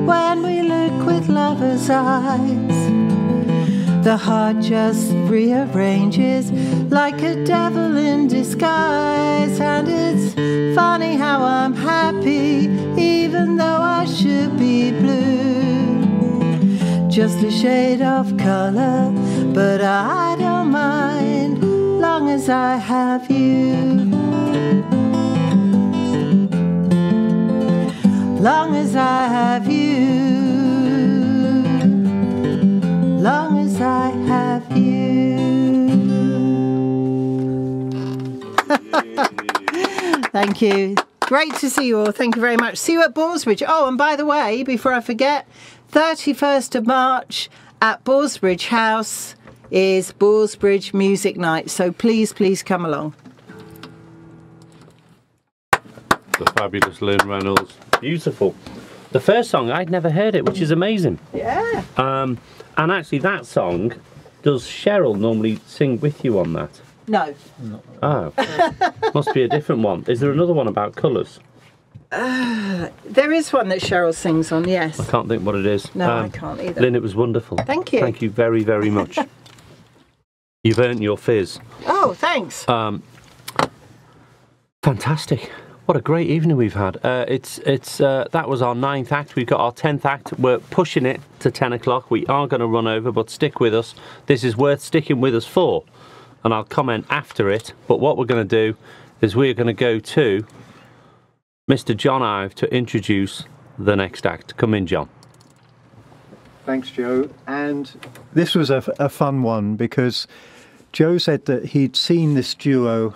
When we look with lovers' eyes, the heart just rearranges like a devil in disguise. And it's funny how I'm happy, even though I should be blue. Just a shade of colour, but I don't mind, long as I have you. Long as I have you, long as I have you. Thank you. Great to see you all. Thank you very much. See you at Ballsbridge. Oh, and by the way, before I forget, 31st of March at Ballsbridge House is Ballsbridge Music Night. So please, please come along. The fabulous Lynne Reynolds. Beautiful. The first song, I'd never heard it, which is amazing. Yeah. And actually that song, does Cheryl normally sing with you on that? No. Oh. Must be a different one. Is there another one about colours? There is one that Cheryl sings on, yes. I can't think what it is. No, I can't either. Lynne, it was wonderful. Thank you. Thank you very, very much. You've earned your fizz. Oh, thanks. Fantastic. What a great evening we've had. That was our 9th act. We've got our 10th act. We're pushing it to 10 o'clock. We are going to run over, but stick with us. This is worth sticking with us for. And I'll comment after it. But what we're going to do is we're going to go to Mr. John Ive to introduce the next act. Come in, John. Thanks, Joe. And this was a fun one because Joe said that he'd seen this duo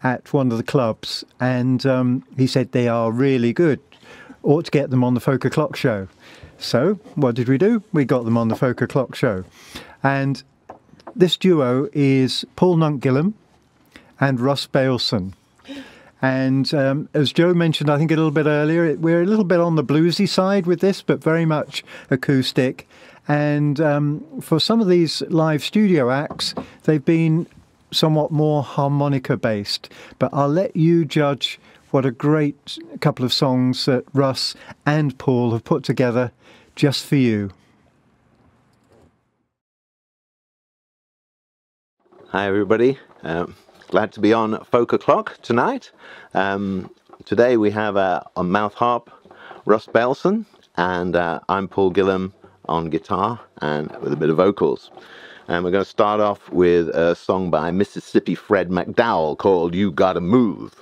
at one of the clubs, and he said they are really good. Ought to get them on the FolkOclock Show. So what did we do? We got them on the FolkOclock Show. And this duo is Paul Nunc Gillam and Russ Baleson. And as Joe mentioned, I think a little bit earlier, we're a little bit on the bluesy side with this, but very much acoustic. And for some of these live studio acts, they've been somewhat more harmonica based. But I'll let you judge what a great couple of songs that Russ and Paul have put together just for you. Hi everybody, glad to be on FolkOclock tonight. Today we have on mouth harp Russ Baleson, and I'm Paul Gillam on guitar and with a bit of vocals. And we're going to start off with a song by Mississippi Fred McDowell called You Gotta Move.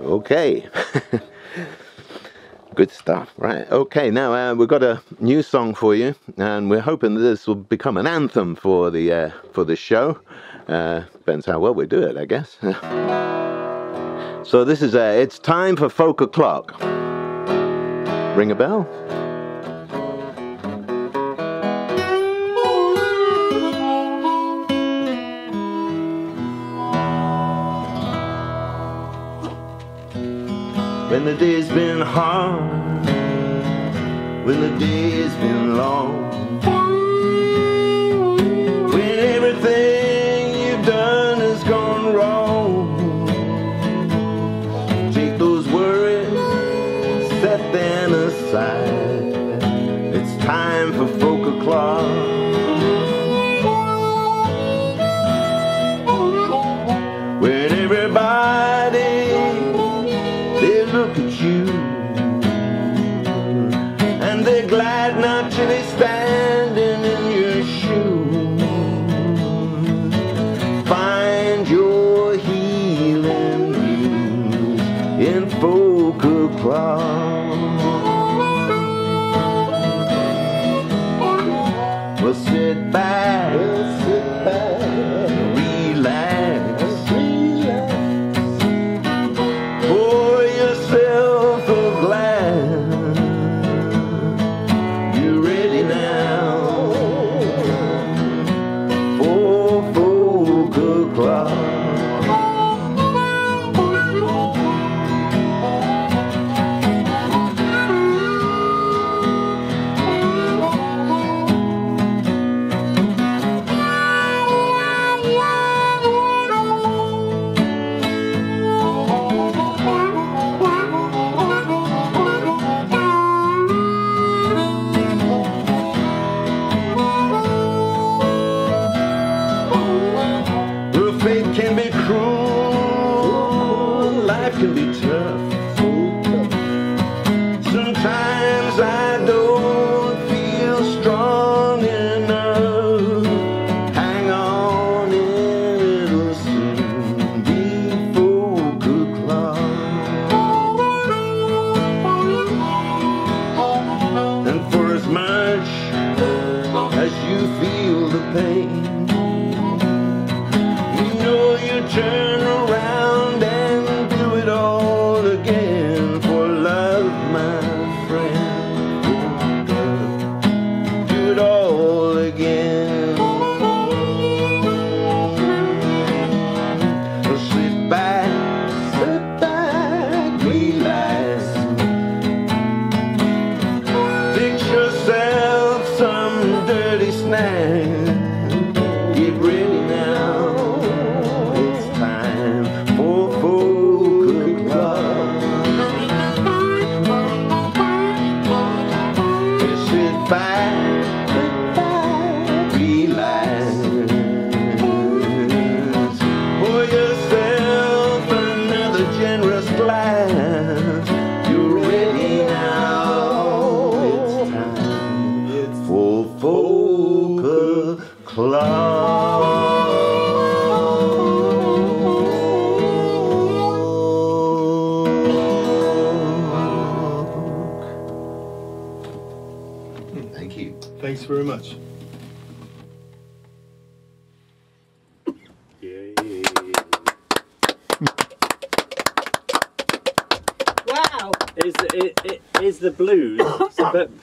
Okay, good stuff. Right, okay, now we've got a new song for you, and we're hoping that this will become an anthem for the show. Depends how well we do it, I guess. So this is it's time for FolkOclock. Ring a bell? When the day's been hard, when the day's been long, when everything you've done has gone wrong, take those worries, set them aside. It's time for FolkOclock. When everybody, they're looking they're glad not to be standing in your shoes. Find your healing views in FolkOclock. Well, sit back, relax, pour yourself a glass. You ready now for FolkOclock? Can be cruel, life can be tough. Sometimes I don't feel strong enough. Hang on, it'll soon be FolkOclock. And for as much as you feel the pain, turn around and do it all again for love, my friend. Do it all again. Sit back, relax. Fix yourself some dirty snack. Get ready now. Thank you. Thanks very much. Wow. Is the blues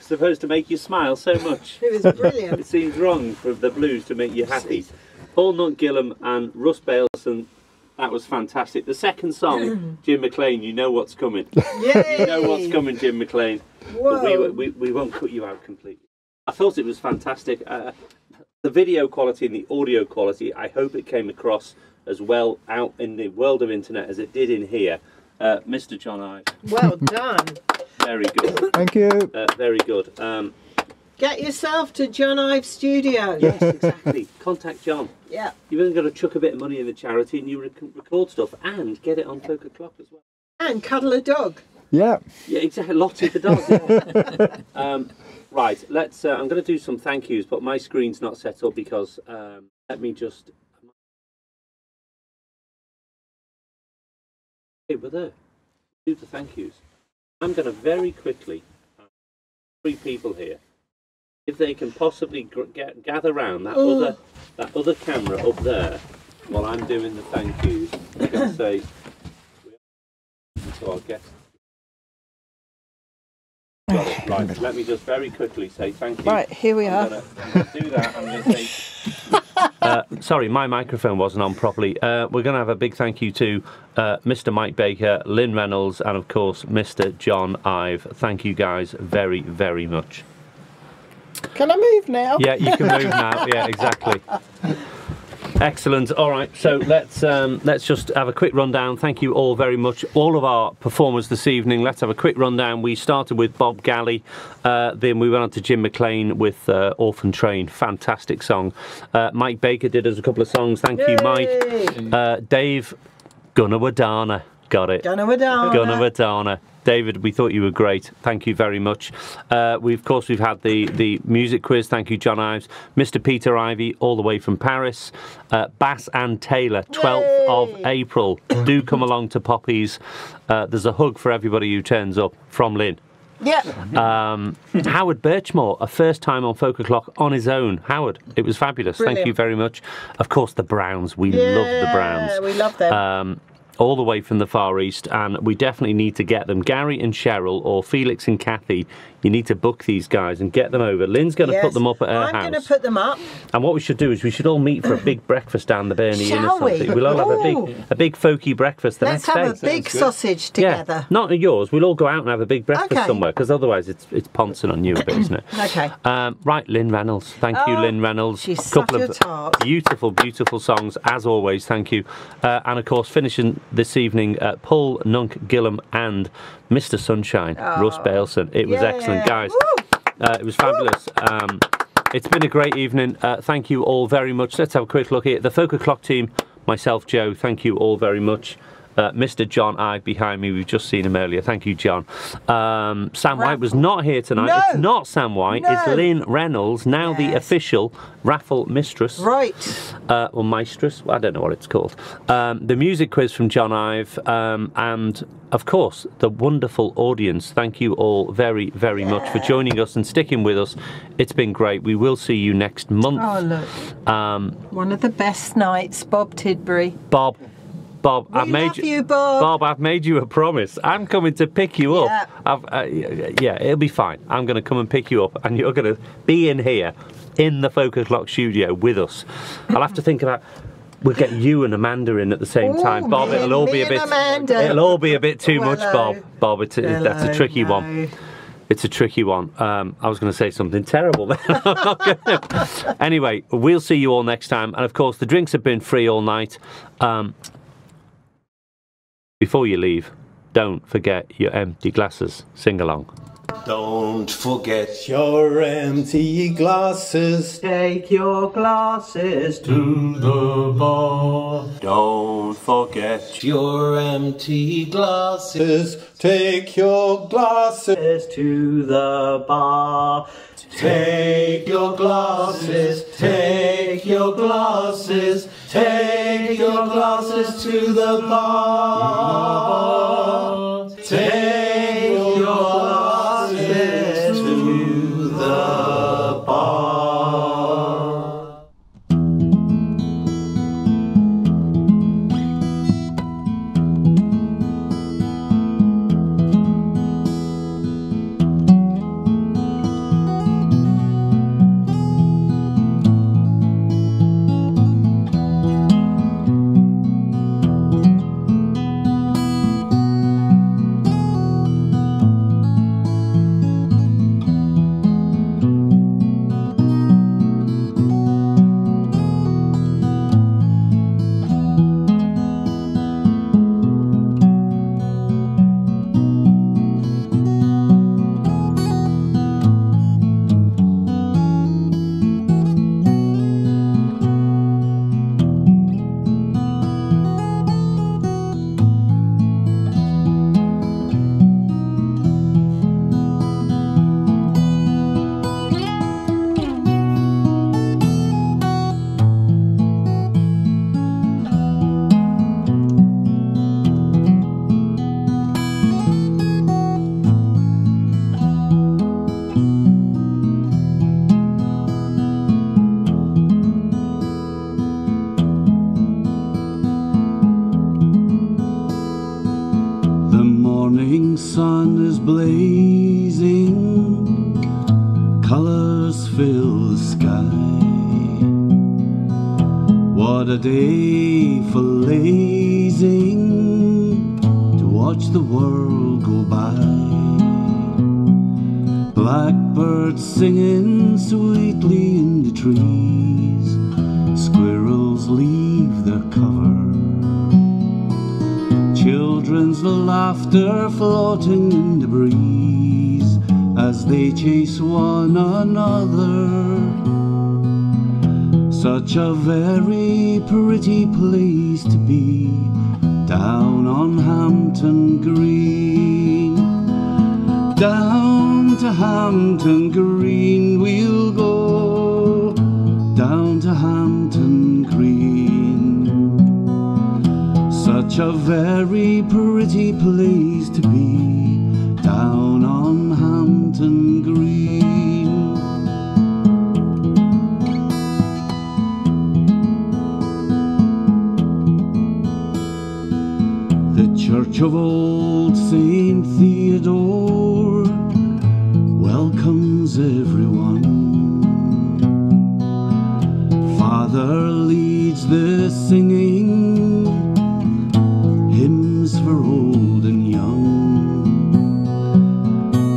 supposed to make you smile so much? It was brilliant. It seems wrong for the blues to make you happy. Paul Nunc Gillam and Russ Baleson, that was fantastic. The second song, Jim McLean, you know what's coming. Yay! You know what's coming, Jim McLean. Whoa. But we won't cut you out completely. I thought it was fantastic. The video quality and the audio quality, I hope it came across as well out in the world of internet as it did in here. Mr. John Ive. Well done. Very good. Thank you. Very good. Get yourself to John Ive Studio. Yes, exactly. Contact John. Yeah. You've even got to chuck a bit of money in the charity and you record stuff and get it on FolkOclock as well. And cuddle a dog. Yeah. Yeah, exactly. Lottie the dog. Right, let's. I'm going to do some thank yous, but my screen's not set up because let me just. Hey, we're there. Do the thank yous. I'm going to very quickly. 3 people here. If they can possibly gather round that other camera up there while I'm doing the thank yous, I'm going to say to our guests. Got it. Right, let me just very quickly say thank you. Right, here we are. I'm going to do that. I'm going to say... sorry, my microphone wasn't on properly. We're going to have a big thank you to Mr. Mike Baker, Lynne Reynolds, and of course, Mr. John Ive. Thank you guys very, very much. Can I move now? Yeah, you can move now. Yeah, exactly. Excellent. All right, so let's just have a quick rundown. Thank you all very much, all of our performers this evening. Let's have a quick rundown. We started with Bob Gallie, then we went on to Jim McLean with Orphan Train, fantastic song. Mike Baker did us a couple of songs. Thank you, Mike. Dave Gunawardana, got it. Gunawardana. Gunawardana. David, we thought you were great. Thank you very much. We've had the music quiz. Thank you, John Ives. Mr. Peter Ivey, all the way from Paris. Bass and Taylor, 12th of April. Do come along to Poppy's. There's a hug for everybody who turns up from Lynn. Yeah. Howard Birchmore, a first time on Folk O'Clock on his own. Howard, it was fabulous. Brilliant. Thank you very much. Of course, the Browns. We love the Browns. Yeah, we love them. All the way from the Far East, and we definitely need to get them. Gary and Cheryl, or Felix and Kathy, you need to book these guys and get them over. Lynn's going to put them up at her house. I'm going to put them up. And what we should do is we should all meet for a big breakfast down the Burney Inn or something. We'll all have a big folky breakfast the next day. Let's have a big sausage together. Yeah, not yours. We'll all go out and have a big breakfast somewhere, because otherwise it's pouncing on you a bit, isn't it? Okay. Right, Lynne Reynolds. Thank you, Lynne Reynolds. She's such a tart. Beautiful, beautiful songs, as always. Thank you. And, of course, finishing this evening, Paul, Nunc, Gillam and Mr. Sunshine, Russ Baleson. It was excellent, guys. It was fabulous. It's been a great evening. Thank you all very much. Let's have a quick look here. The FolkOclock team, myself, Joe, thank you all very much. Mr. John Ive behind me, we've just seen him earlier. Thank you, John. Sam White was not here tonight. No. It's not Sam White, it's Lynne Reynolds, now the official raffle mistress. Right. Or maestress, I don't know what it's called. The music quiz from John Ive, and of course, the wonderful audience. Thank you all very, very much for joining us and sticking with us. It's been great. We will see you next month. Oh, look. One of the best nights, Bob Tidbury. Bob, I've made you a promise. I'm coming to pick you up. Yeah. It'll be fine. I'm going to come and pick you up, and you're going to be in here, in the FolkOclock studio with us. I'll have to think about. We'll get you and Amanda in at the same time, Bob. It'll all be a bit too much, Bob. Bob, that's a tricky one. It's a tricky one. I was going to say something terrible then. I'm not gonna. Anyway, we'll see you all next time. And of course, the drinks have been free all night. Before you leave, don't forget your empty glasses. Sing along. Don't forget your empty glasses. Take your glasses to the bar. Don't forget your empty glasses. Take your glasses to the bar. Take your glasses, take your glasses, take your glasses to the bar. Take your glasses to the bar. sun is blazing, colors fill the sky. What a day for lazing, to watch the world go by. Blackbirds singing sweetly in the trees, squirrels leave their cover. Children's laughter floating in the breeze as they chase one another. Such a very pretty place to be, down on Hampton Green. to Hampton Green we'll go, down to Hampton Green. Such a very pretty place to be, down on Hampton Green. The church of old St. Theodore welcomes everyone. Father leads the singing, hymns for old and young.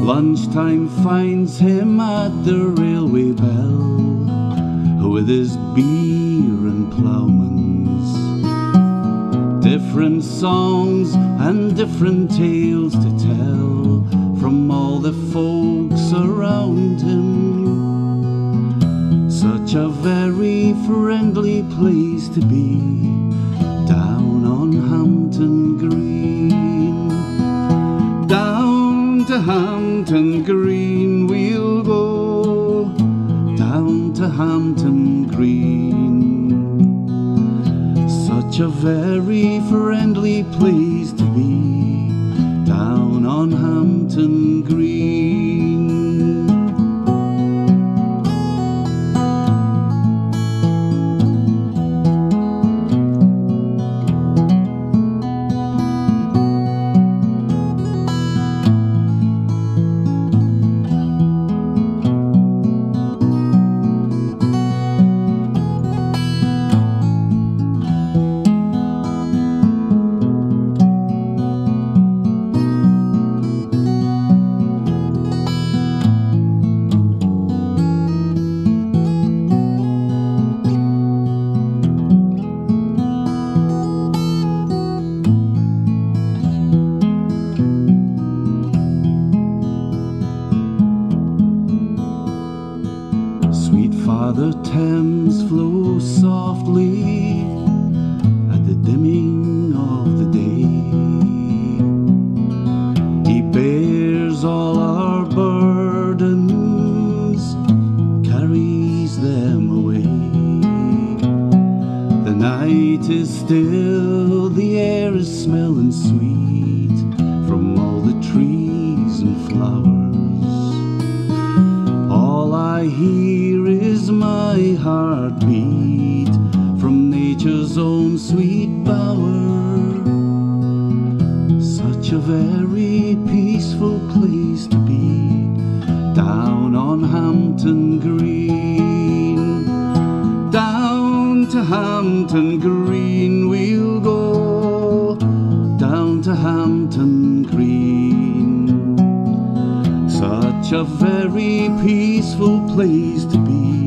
Lunchtime finds him at the railway bell, with his beer and ploughman's. Different songs and different tales to tell from all the folks around him. Such a very friendly place to be, down on Hampton Green. Down to Hampton Green we'll go, down to Hampton Green. Such a very friendly place to be, down on Hampton Green. Father Thames flows softly at the dimming of the day. He bears all our burdens, carries them away. The night is still, the air is smelling sweet from all the trees and flowers. All I hear is my heartbeat from nature's own sweet bower. Such a very peaceful place to be, down on Hampton Green. Down to Hampton Green we'll go, down to Hampton Green. Such a very peaceful place to be,